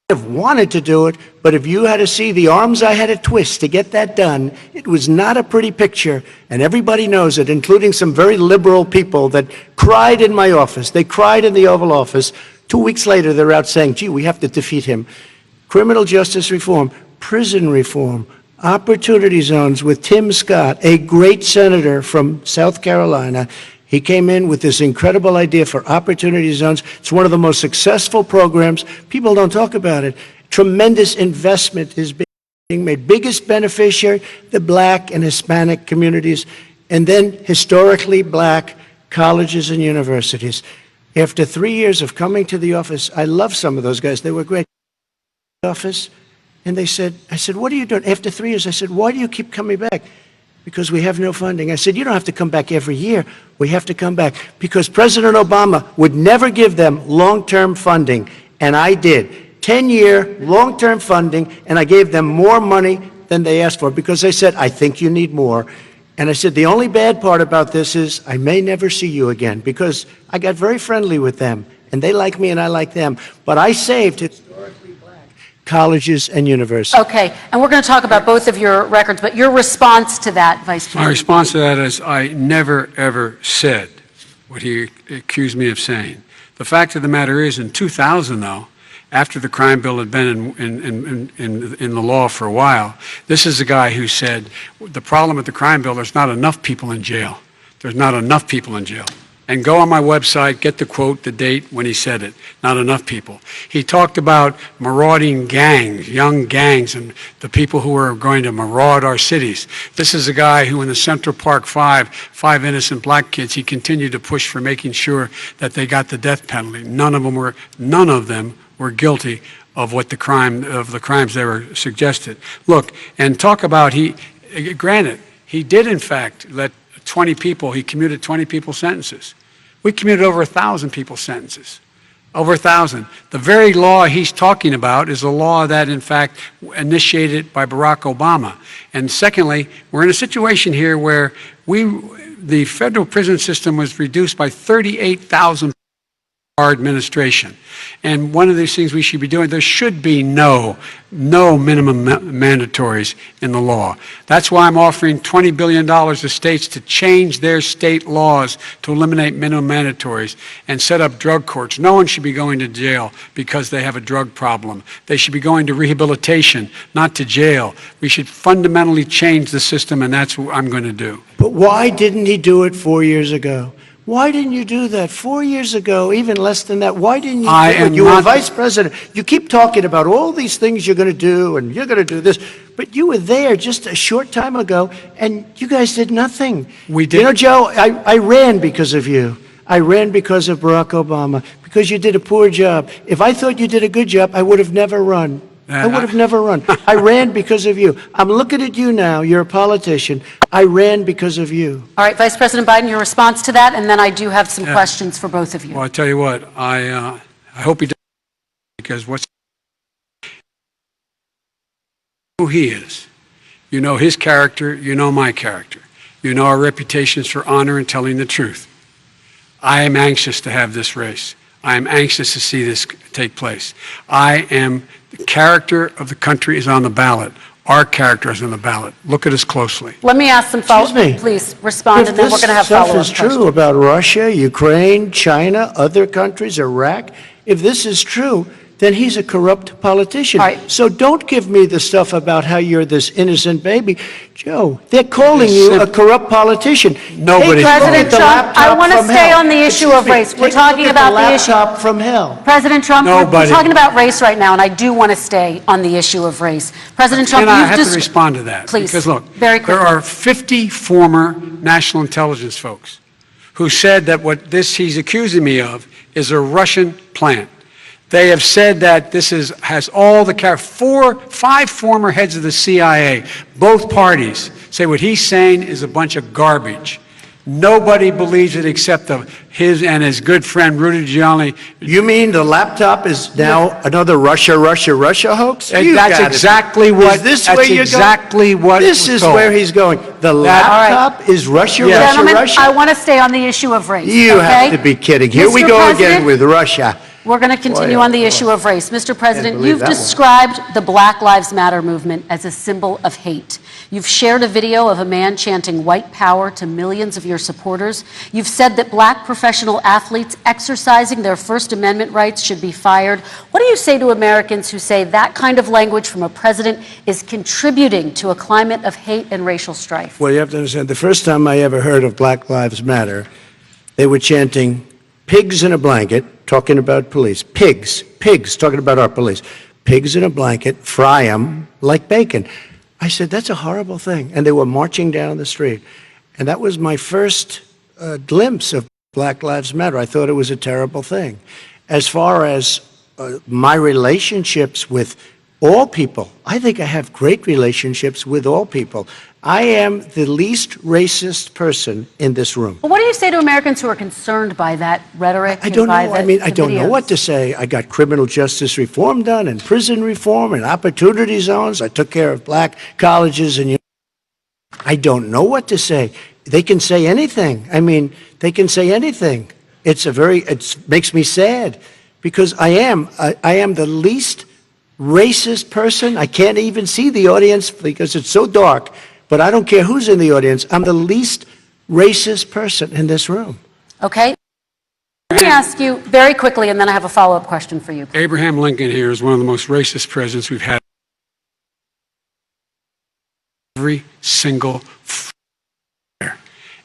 Have wanted to do it, but if you had to see the arms I had to twist to get that done, it was not a pretty picture, and everybody knows it, including some very liberal people that cried in my office. They cried in the Oval Office. 2 weeks later, they're out saying, gee, we have to defeat him. Criminal justice reform, prison reform, opportunity zones with Tim Scott, a great senator from South Carolina. He came in with this incredible idea for opportunity zones. It's one of the most successful programs. People don't talk about it. Tremendous investment is being made. Biggest beneficiary, the black and Hispanic communities, and then historically black colleges and universities. After 3 years of coming to the office, I love some of those guys. They were great. Office, and I said, what are you doing? After 3 years, I said, why do you keep coming back? because we have no funding. I said, you don't have to come back every year. We have to come back because President Obama would never give them long-term funding, and I did. 10-year long-term funding, and I gave them more money than they asked for because they said, I think you need more. And I said, the only bad part about this is I may never see you again because I got very friendly with them, and they like me and I like them. But I saved historically black colleges and universities. Okay, and we're going to talk about both of your records, but your response to that, Vice President? My response to that is I never, ever said what he accused me of saying. The fact of the matter is, in 2000, though, after the crime bill had been in the law for a while, this is a guy who said, the problem with the crime bill, there's not enough people in jail. There's not enough people in jail. And go on my website, get the quote, the date when he said it. Not enough people. He talked about marauding gangs, young gangs, and the people who are going to maraud our cities. This is a guy who in the Central Park five innocent black kids, he continued to push for making sure that they got the death penalty. None of them were guilty of the crimes they were suggested. Look, and talk about granted, he did in fact let 20 people, he commuted 20 people's sentences. We commuted over 1,000 people's sentences. Over 1,000. The very law he's talking about is a law that, in fact, initiated by Barack Obama. And secondly, we're in a situation here where the federal prison system was reduced by 38,000 our administration. And one of these things we should be doing, there should be no minimum mandatories in the law. That's why I'm offering $20 billion to states to change their state laws to eliminate minimum mandatories and set up drug courts. No one should be going to jail because they have a drug problem. They should be going to rehabilitation, not to jail. We should fundamentally change the system, and that's what I'm going to do. But why didn't he do it 4 years ago? Why didn't you do that 4 years ago, even less than that? Why didn't you do it? You were vice president. You keep talking about all these things you're going to do and you're going to do this, but you were there just a short time ago and you guys did nothing. We did. You know, Joe, I ran because of you. I ran because of Barack Obama, because you did a poor job. If I thought you did a good job, I would have never run. I would have never run. I ran because of you. I'm looking at you now. You're a politician. I ran because of you. All right, Vice President Biden, your response to that, and then I do have some questions for both of you. Well, I tell you what, I hope he does, because who he is. You know his character, you know my character. You know our reputations for honor and telling the truth. I am anxious to have this race. I am anxious to see this take place. The character of the country is on the ballot. Our character is on the ballot. Look at us closely. Let me ask some follow-up. Please respond, and then we're going to have follow-up questions. If this stuff is true about Russia, Ukraine, China, other countries, Iraq, if this is true, then he's a corrupt politician. All right. So don't give me the stuff about how you're this innocent baby. Joe, they're calling you a corrupt politician. Nobody. President Trump, I want to stay on the issue of race. We're talking about the issue. Laptop from hell. President Trump, we're Nobody. talking about race right now, and I do want to stay on the issue of race. President Trump, And I you've have just... to respond to that. Please, Because look, very quickly. there are 50 former national intelligence folks who said that what he's accusing me of is a Russian plant. They have said that this has all the five former heads of the CIA, both parties, say what he's saying is a bunch of garbage. Nobody believes it except his and his good friend Rudy Giuliani. You mean the laptop is now another Russia hoax? And that's exactly what. Is this that's where you're exactly going? what. This is where he's going. The laptop is Russia, Yes. Gentlemen, Russia. I want to stay on the issue of race. You okay? have to be kidding. Here we Mr. go President, again with Russia. We're going to continue Boy, on the boy. issue of race. Mr. President, believe you've that one. described the Black Lives Matter movement as a symbol of hate. You've shared a video of a man chanting white power to millions of your supporters. You've said that black professional athletes exercising their First Amendment rights should be fired. What do you say to Americans who say that kind of language from a president is contributing to a climate of hate and racial strife? Well, you have to understand, the first time I ever heard of Black Lives Matter, they were chanting pigs in a blanket, talking about police. Pigs, talking about our police. Pigs in a blanket, fry them like bacon. I said, that's a horrible thing. And they were marching down the street. And that was my first glimpse of Black Lives Matter. I thought it was a terrible thing. As far as my relationships with all people. I think I have great relationships with all people. I am the least racist person in this room. Well, what do you say to Americans who are concerned by that rhetoric? I don't know. I the don't know what videos? to say. I got criminal justice reform done and prison reform and opportunity zones. I took care of black colleges and I don't know what to say. They can say anything. I mean, they can say anything. It makes me sad because I am the least racist person. I can't even see the audience because it's so dark, but I don't care who's in the audience. I'm the least racist person in this room. Okay. Let me ask you very quickly, and then I have a follow-up question for you. Abraham Lincoln here is one of the most racist presidents we've had. Every single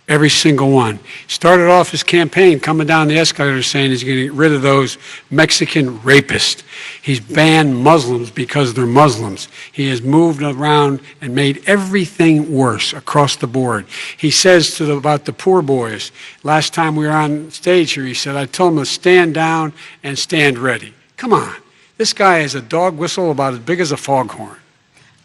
every single one. Started off his campaign coming down the escalator saying he's going to get rid of those Mexican rapists. He's banned Muslims because they're Muslims. He has moved around and made everything worse across the board. He says about the poor boys, last time we were on stage here, he said, I told them to stand down and stand ready. Come on. This guy has a dog whistle about as big as a foghorn.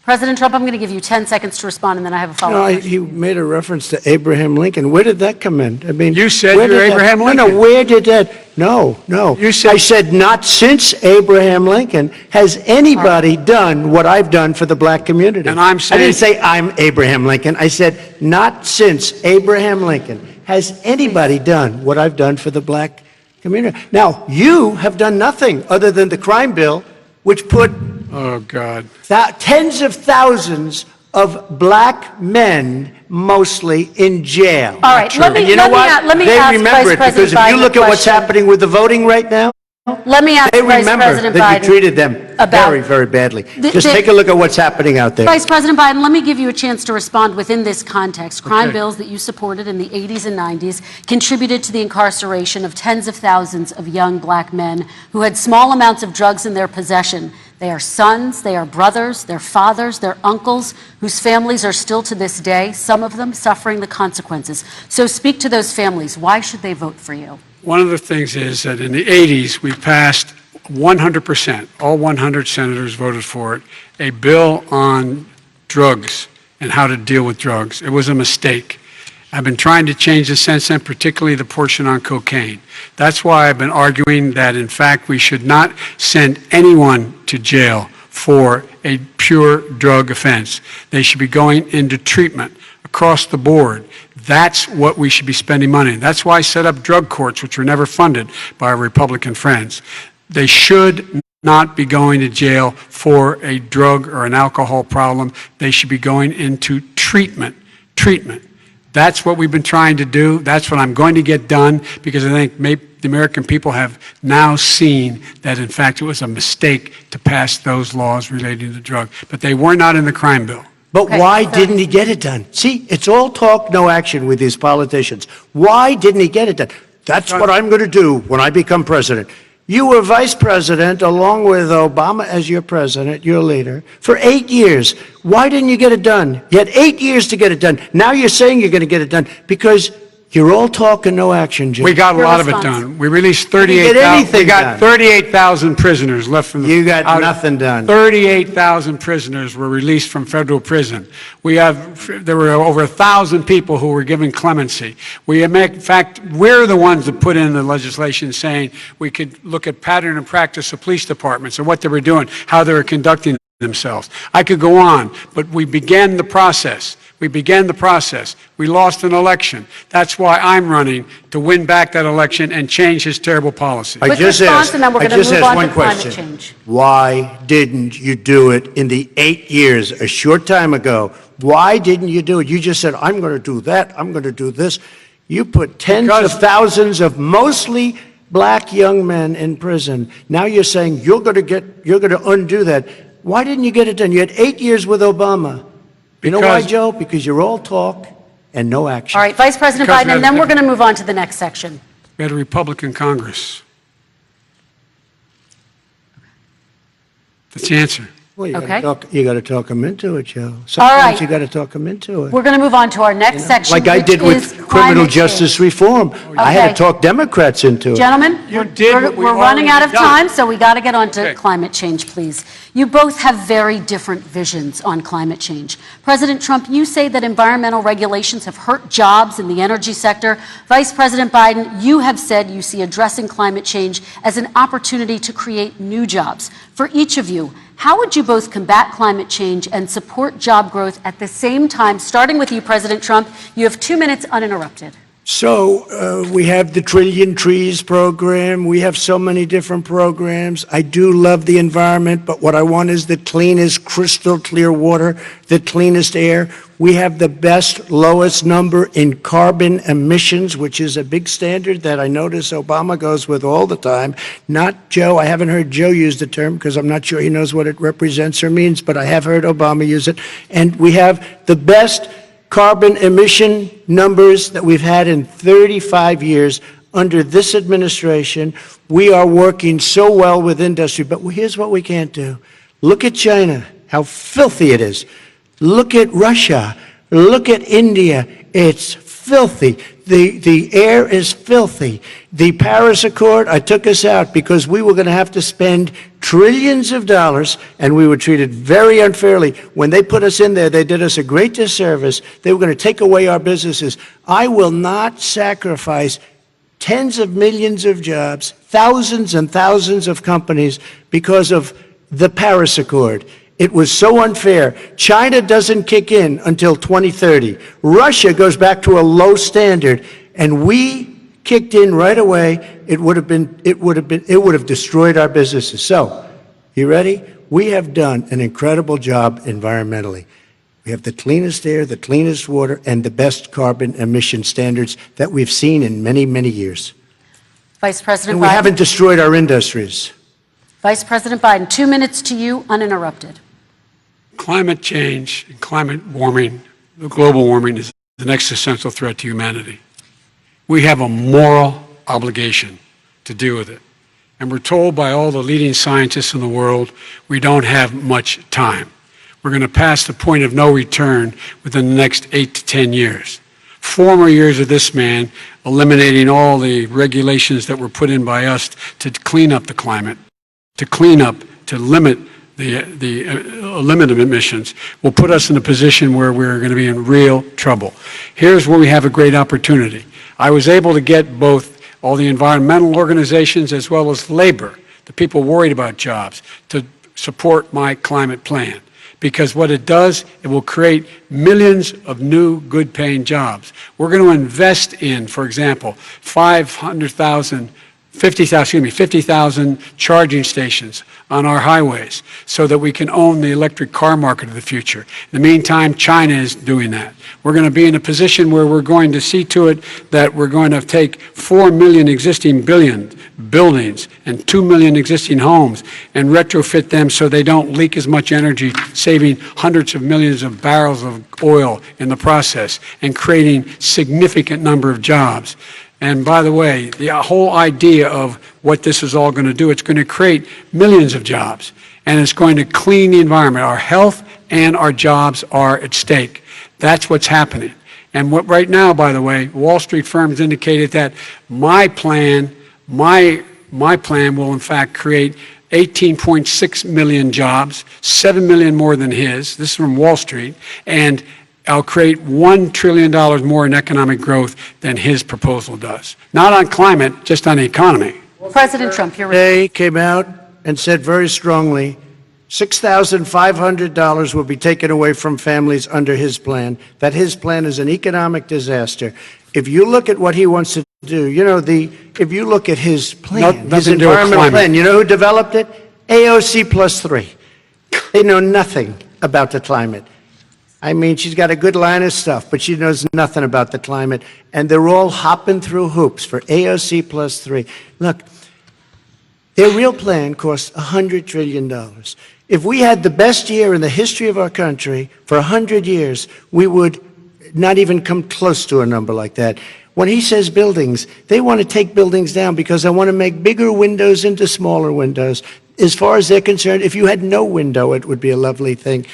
President Trump, I'm going to give you 10 seconds to respond, and then I have a follow-up question. He made a reference to Abraham Lincoln. Where did that come in? I mean, You said where you're did that- Abraham Lincoln. No, where did that? No. You said- I said not since Abraham Lincoln has anybody done what I've done for the black community. And I'm saying- I didn't say I'm Abraham Lincoln. I said not since Abraham Lincoln has anybody done what I've done for the black community. Now, you have done nothing other than the crime bill, which put Oh, God. tens of thousands of black men, mostly, in jail. All right, let me- And you know let me what? a- let me They ask remember Vice it because President if you Biden look a at what's question. happening with the voting right now, Let me ask they Vice remember President that Biden you treated them about- very, very badly. The- Just the- take a look at what's happening out there. Vice President Biden, let me give you a chance to respond within this context. Crime Okay. bills that you supported in the 80s and 90s contributed to the incarceration of tens of thousands of young black men who had small amounts of drugs in their possession. They are sons, they are brothers, they're fathers, they're uncles, whose families are still to this day, some of them suffering the consequences. So speak to those families. Why should they vote for you? One of the things is that in the 80s, we passed 100%, all 100 senators voted for it, a bill on drugs and how to deal with drugs. It was a mistake. I've been trying to change the since then, particularly the portion on cocaine. That's why I've been arguing that, in fact, we should not send anyone to jail for a pure drug offense. They should be going into treatment across the board. That's what we should be spending money on. That's why I set up drug courts, which were never funded by our Republican friends. They should not be going to jail for a drug or an alcohol problem. They should be going into treatment. That's what we've been trying to do. That's what I'm going to get done because I think the American people have now seen that, in fact, it was a mistake to pass those laws relating to drugs. But they were not in the crime bill. But Okay, why so- didn't he get it done? See, it's all talk, no action with these politicians. Why didn't he get it done? That's what I'm going to do when I become president. You were vice president along with Obama as your president, your leader, for 8 years. Why didn't you get it done? You had 8 years to get it done. Now you're saying you're going to get it done because you're all talk and no action, Jim. We got a Your lot of it response. done. We released didn't get 38,000. anything We got done. 38,000 prisoners left from the. You got nothing done. 38,000 prisoners were released from federal prison. There were over 1,000 people who were given clemency. In fact, we're the ones that put in the legislation saying we could look at pattern and practice of police departments and what they were doing, how they were conducting themselves. I could go on, but we began the process. We lost an election. That's why I'm running to win back that election and change his terrible policy. I Quick just response, asked, and then we're I gonna just move asked on one to climate question. change. Why didn't you do it in the 8 years, a short time ago? Why didn't you do it? You just said, I'm going to do that, I'm going to do this. You put tens Because- of thousands of mostly black young men in prison. Now you're saying you're going to undo that. Why didn't you get it done? You had 8 years with Obama. You know why, Because- Joe? Because you're all talk and no action. All right, Vice President Because Biden, and then we're going to move on to the next section. We had a Republican Congress. That's the answer. Well, Okay. You got to talk them into it, Joe. All right. Sometimes you got to talk them into it. We're going to move on to our next section, Like I which did is with criminal climate justice change. reform. I had Okay. to talk Democrats into it. Gentlemen, You did what we've we're running out of already done. time, so we got to get on to Okay. climate change, please. You both have very different visions on climate change. President Trump, you say that environmental regulations have hurt jobs in the energy sector. Vice President Biden, you have said you see addressing climate change as an opportunity to create new jobs. For each of you, how would you both combat climate change and support job growth at the same time? Starting with you, President Trump, you have 2 minutes uninterrupted. So we have the Trillion Trees program. We have so many different programs. I do love the environment, but what I want is the cleanest, crystal clear water, the cleanest air. We have the best, lowest number in carbon emissions, which is a big standard that I notice Obama goes with all the time. Not Joe. I haven't heard Joe use the term because I'm not sure he knows what it represents or means, but I have heard Obama use it. And we have the best carbon emission numbers that we've had in 35 years under this administration. We are working so well with industry, but here's what we can't do. Look at China, how filthy it is. Look at Russia. Look at India. It's filthy. The air is filthy. The Paris Accord, I took us out because we were going to have to spend trillions of dollars, and we were treated very unfairly. When they put us in there, they did us a great disservice. They were going to take away our businesses. I will not sacrifice tens of millions of jobs, thousands and thousands of companies because of the Paris Accord. It was so unfair. China doesn't kick in until 2030. Russia goes back to a low standard, and we kicked in right away. It would have destroyed our businesses. So, you ready? We have done an incredible job environmentally. We have the cleanest air, the cleanest water, and the best carbon emission standards that we've seen in many, many years. Vice President And we Biden. haven't destroyed our industries. Vice President Biden, 2 minutes to you, uninterrupted. Climate change and climate warming, global warming, is the next essential threat to humanity. We have a moral obligation to deal with it. And we're told by all the leading scientists in the world we don't have much time. We're going to pass the point of no return within the next 8 to 10 years. 4 more years of this man eliminating all the regulations that were put in by us to clean up the climate, to limit the limit of emissions will put us in a position where we're going to be in real trouble. Here's where we have a great opportunity. I was able to get both all the environmental organizations as well as labor, the people worried about jobs, to support my climate plan. Because what it does, it will create millions of new good-paying jobs. We're going to invest in, for example, 50,000 charging stations on our highways so that we can own the electric car market of the future. In the meantime, China is doing that. We're going to be in a position where we're going to see to it that we're going to take 4 million existing buildings and 2 million existing homes and retrofit them so they don't leak as much energy, saving hundreds of millions of barrels of oil in the process and creating significant number of jobs. And by the way, the whole idea of what this is all going to do, it's going to create millions of jobs, and it's going to clean the environment. Our health and our jobs are at stake. That's what's happening. And what right now, by the way, Wall Street firms indicated that my plan will in fact create 18.6 million jobs, 7 million more than his. This is from Wall Street. And I'll create $1 trillion more in economic growth than his proposal does. Not on climate, just on the economy. President Trump, you're Today came out and said very strongly, $6,500 will be taken away from families under his plan, that his plan is an economic disaster. If you look at what he wants to do, if you look at his plan, his nothing to do with environmental climate. plan, you know who developed it? AOC +3. They know nothing about the climate. I mean, she's got a good line of stuff, but she knows nothing about the climate. And they're all hopping through hoops for AOC +3. Look, their real plan costs $100 trillion. If we had the best year in the history of our country for 100 years, we would not even come close to a number like that. When he says buildings, they want to take buildings down because they want to make bigger windows into smaller windows. as far as they're concerned, if you had no window, it would be a lovely thing.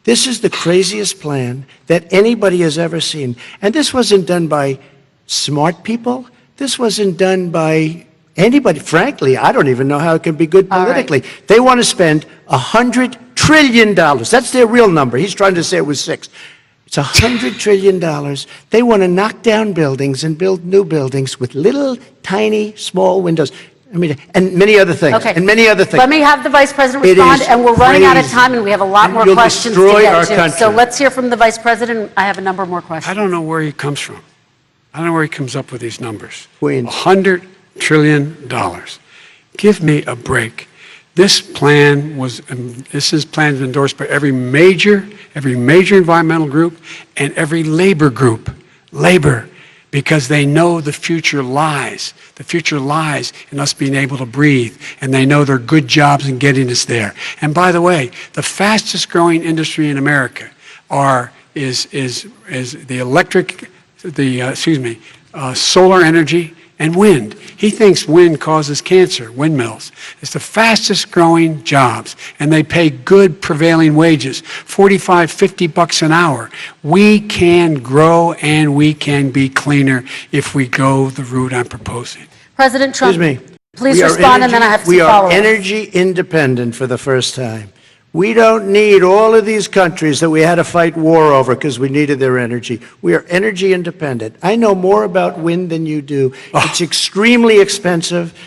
This is the craziest plan that anybody has ever seen. And this wasn't done by smart people. This wasn't done by anybody. Frankly, I don't even know how it can be good All right. politically. They want to spend $100 trillion. That's their real number. He's trying to say it was 6. It's $100 trillion. They want to knock down buildings and build new buildings with little, tiny, small windows. I mean, and many other things. Okay. And many other things. Let me have the Vice President It respond, is and we're running out of crazy. time, and we have a lot And more you'll questions to destroy get our to. country. So let's hear from the Vice President. I have a number more questions. I don't know where he comes from. I don't know where he comes up with these numbers. Queens. $100 trillion. Give me a break. This plan is endorsed by every major environmental group and every labor group. Labor, because they know the future lies. The future lies in us being able to breathe, and they know there are good jobs in getting us there. And by the way, the fastest growing industry in America is solar energy and wind. He thinks wind causes cancer, windmills. It's the fastest growing jobs, and they pay good prevailing wages, $45, $50 an hour. We can grow and we can be cleaner if we go the route I'm proposing. President Trump, Excuse me. please We are respond, and then I have some We are follow-ups. energy independent for the first time. We don't need all of these countries that we had to fight war over because we needed their energy. We are energy independent. I know more about wind than you do. It's extremely expensive,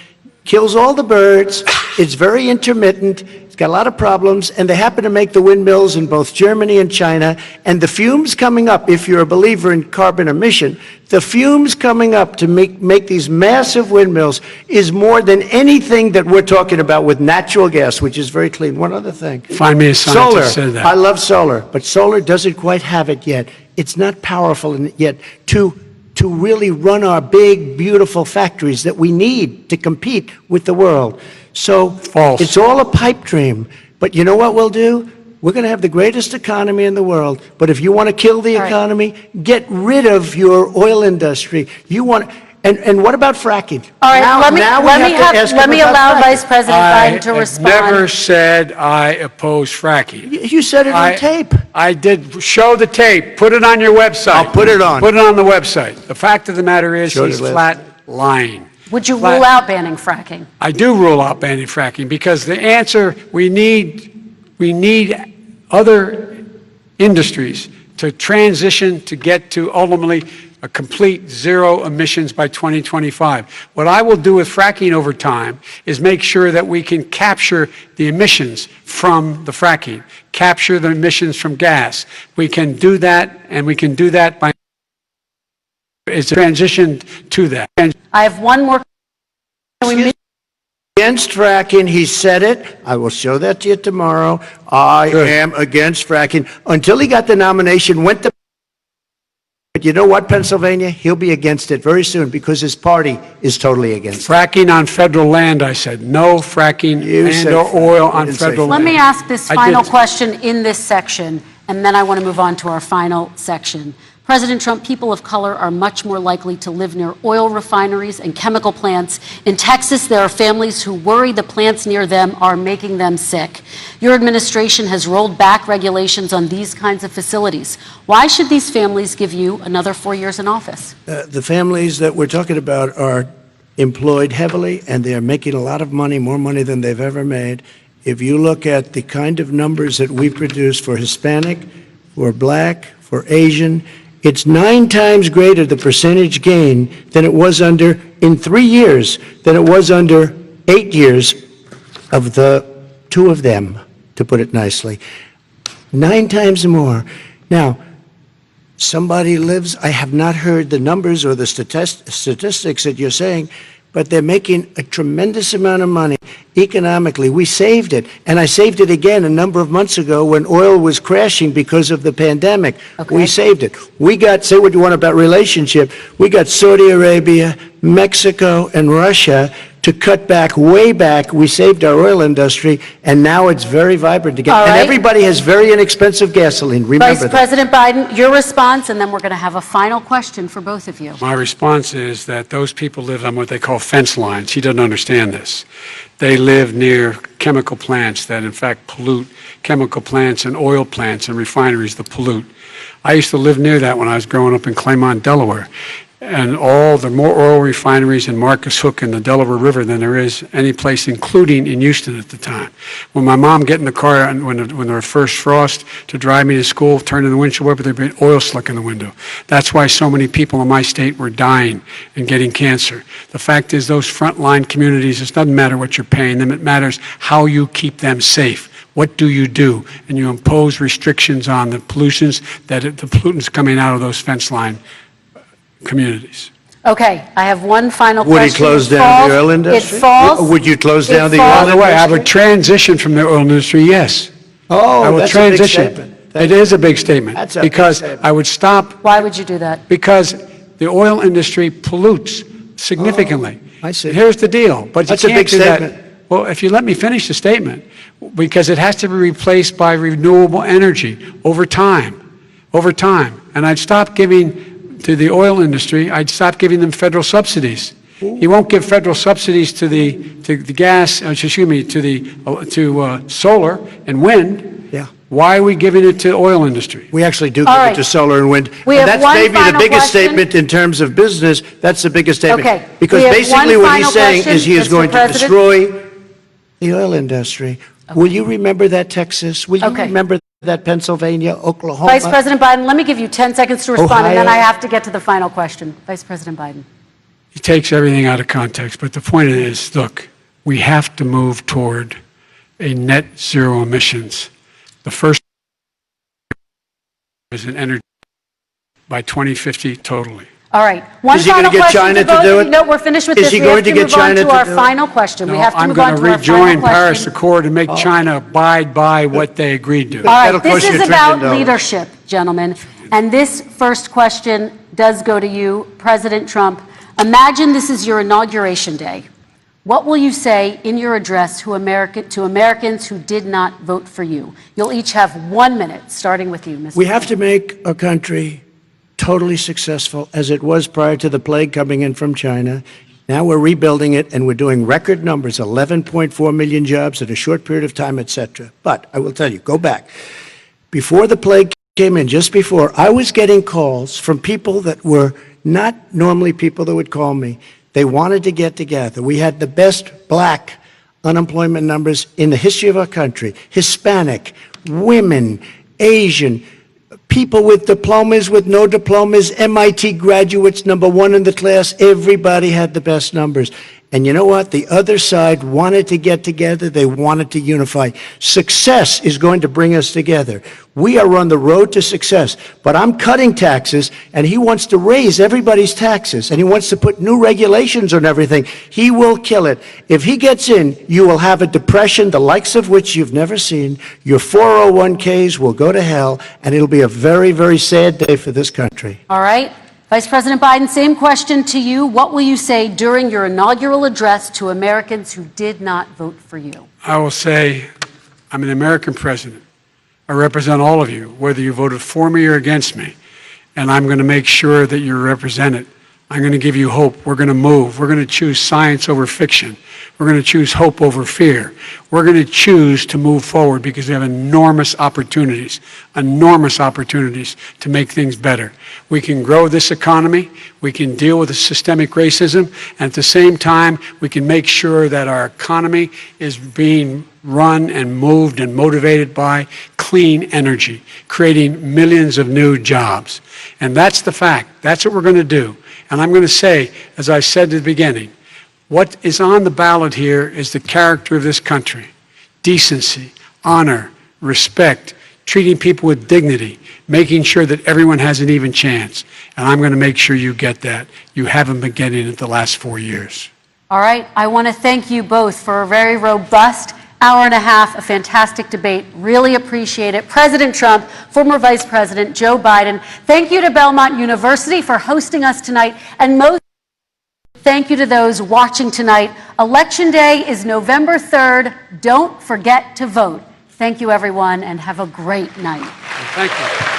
kills all the birds, it's very intermittent, it's got a lot of problems, and they happen to make the windmills in both Germany and China. And the fumes coming up, if you're a believer in carbon emission, the fumes coming up to make these massive windmills is more than anything that we're talking about with natural gas, which is very clean. One other thing. Find me a scientist Solar. who said that. I love solar, but solar doesn't quite have it yet. It's not powerful yet to really run our big, beautiful factories that we need to compete with the world. So False. It's all a pipe dream. But you know what we'll do? We're going to have the greatest economy in the world. But if you want to kill the All right. economy, get rid of your oil industry. And what about fracking? All right, Now we have to ask let him me about allow fracking. Vice President Biden to I respond. never said I oppose fracking. You said it on tape. I did. Show the tape. Put it on your website. I'll put it on. Put it on the website. The fact of the matter is Showed he's it last flat lying. Would you Flat- rule out banning fracking? I do rule out banning fracking because the answer, we need other industries to transition to get to ultimately a complete zero emissions by 2025. What I will do with fracking over time is make sure that we can capture the emissions from the fracking, capture the emissions from gas. We can do that, and we can do that by it's a transition to that. I have one more. Against fracking, he said it. I will show that to you tomorrow. I Good. am against fracking. Until he got the nomination, went to. But you know what, Pennsylvania? He'll be against it very soon because his party is totally against it. Fracking on federal land, I said. No fracking You said and or fracking. oil You on didn't say federal fracking. Let land. me ask this I final did. question in this section, and then I want to move on to our final section. President Trump, people of color are much more likely to live near oil refineries and chemical plants. In Texas, there are families who worry the plants near them are making them sick. Your administration has rolled back regulations on these kinds of facilities. Why should these families give you another 4 years in office? The families that we're talking about are employed heavily, and they're making a lot of money, more money than they've ever made. If you look at the kind of numbers that we produce for Hispanic, for Black, for Asian, it's 9 times greater, the percentage gain, than it was in 3 years, than it was under 8 years of the 2 of them, to put it nicely. 9 times more. Now, somebody lives, I have not heard the numbers or the statistics that you're saying, but they're making a tremendous amount of money economically. We saved it, and I saved it again a number of months ago when oil was crashing because of the pandemic. Okay. We saved it. We got, say what you want about relationship, we got Saudi Arabia, Mexico, and Russia to cut back, way back. We saved our oil industry, and now it's very vibrant again. All And right. everybody has very inexpensive gasoline. Remember Vice that. President Biden, your response, and then we're going to have a final question for both of you. My response is that those people live on what they call fence lines. He doesn't understand this. They live near chemical plants that in fact pollute, chemical plants and oil plants and refineries that pollute. I used to live near that when I was growing up in Claymont, Delaware. And all the more oil refineries in Marcus Hook and the Delaware River than there is any place, including in Houston at the time. When my mom get in the car and when there was first frost to drive me to school, turning the windshield wiper, there'd be oil slick in the window. That's why so many people in my state were dying and getting cancer. The fact is, those frontline communities, it doesn't matter what you're paying them, it matters how you keep them safe. What do? And you impose restrictions on the pollutions the pollutants coming out of those fence line communities. Okay, I have one final Would question. he close down the oil industry? It falls. Would you close down the falls- oil By the way, I industry? would transition from the oil industry, yes. Oh, I will that's a big transition. statement. It is a big statement. That's a big because statement. I would stop, Why would you do that? because the oil industry pollutes significantly. I see. Here's the deal, but That's you a can't big do that. statement. Well, if you let me finish the statement, because it has to be replaced by renewable energy over time. And I'd stop giving to the oil industry, I'd stop giving them federal subsidies. He won't give federal subsidies to the gas, to solar and wind. Yeah. Why are we giving it to oil industry? We actually do All give right. it to solar and wind. We And have that's one maybe the final biggest question. statement in terms of business. That's the biggest statement. Okay. Because We have basically one what he's final saying question, is he is Mr. going to President. destroy the oil industry. Will you remember that, Texas? Will you Okay. remember that, Pennsylvania, Oklahoma? Vice President Biden, let me give you 10 seconds to respond, and then Ohio. I have to get to the final question. Vice President Biden. He takes everything out of context, but the point is, look, we have to move toward a net zero emissions. The first is an energy by 2050 totally. All right. One Is he gonna final get question China to both do of it? you. No, we're finished with Is this. he We have going to get move on China to to our do it? final question. We No, have to I'm move going on to to our final rejoin Paris question. Accord and make China abide by what they agreed to. All right, That'll this cost you is $1 about trillion. leadership, gentlemen. And this first question does go to you, President Trump. Imagine this is your inauguration day. What will you say in your address to Americans who did not vote for you? You'll each have 1 minute, starting with you, Mr. We have to make our country totally successful as it was prior to the plague coming in from China. Now we're rebuilding it, and we're doing record numbers, 11.4 million jobs in a short period of time, et cetera. But I will tell you, go back. Before the plague came in, just before, I was getting calls from people that were not normally people that would call me. They wanted to get together. We had the best black unemployment numbers in the history of our country. Hispanic, women, Asian, people with diplomas, with no diplomas, MIT graduates, #1 in the class. Everybody had the best numbers. And you know what? The other side wanted to get together. They wanted to unify. Success is going to bring us together. We are on the road to success. But I'm cutting taxes, and he wants to raise everybody's taxes, and he wants to put new regulations on everything. He will kill it. If he gets in, you will have a depression, the likes of which you've never seen. Your 401ks will go to hell, and it'll be a very, very sad day for this country. All right. Vice President Biden, same question to you. What will you say during your inaugural address to Americans who did not vote for you? I will say, I'm an American president. I represent all of you, whether you voted for me or against me. And I'm going to make sure that you're represented. I'm going to give you hope. We're going to move. We're going to choose science over fiction. We're going to choose hope over fear. We're going to choose to move forward because we have enormous opportunities to make things better. We can grow this economy. We can deal with the systemic racism. And at the same time, we can make sure that our economy is being run and moved and motivated by clean energy, creating millions of new jobs. And that's the fact. That's what we're going to do. And I'm going to say, as I said at the beginning, what is on the ballot here is the character of this country. Decency, honor, respect, treating people with dignity, making sure that everyone has an even chance. And I'm going to make sure you get that. You haven't been getting it the last 4 years. All right. I want to thank you both for a very robust hour and a half, a fantastic debate. Really appreciate it. President Trump, former Vice President Joe Biden, thank you to Belmont University for hosting us tonight. And most thank you to those watching tonight. Election Day is November 3rd. Don't forget to vote. Thank you, everyone, and have a great night. Thank you.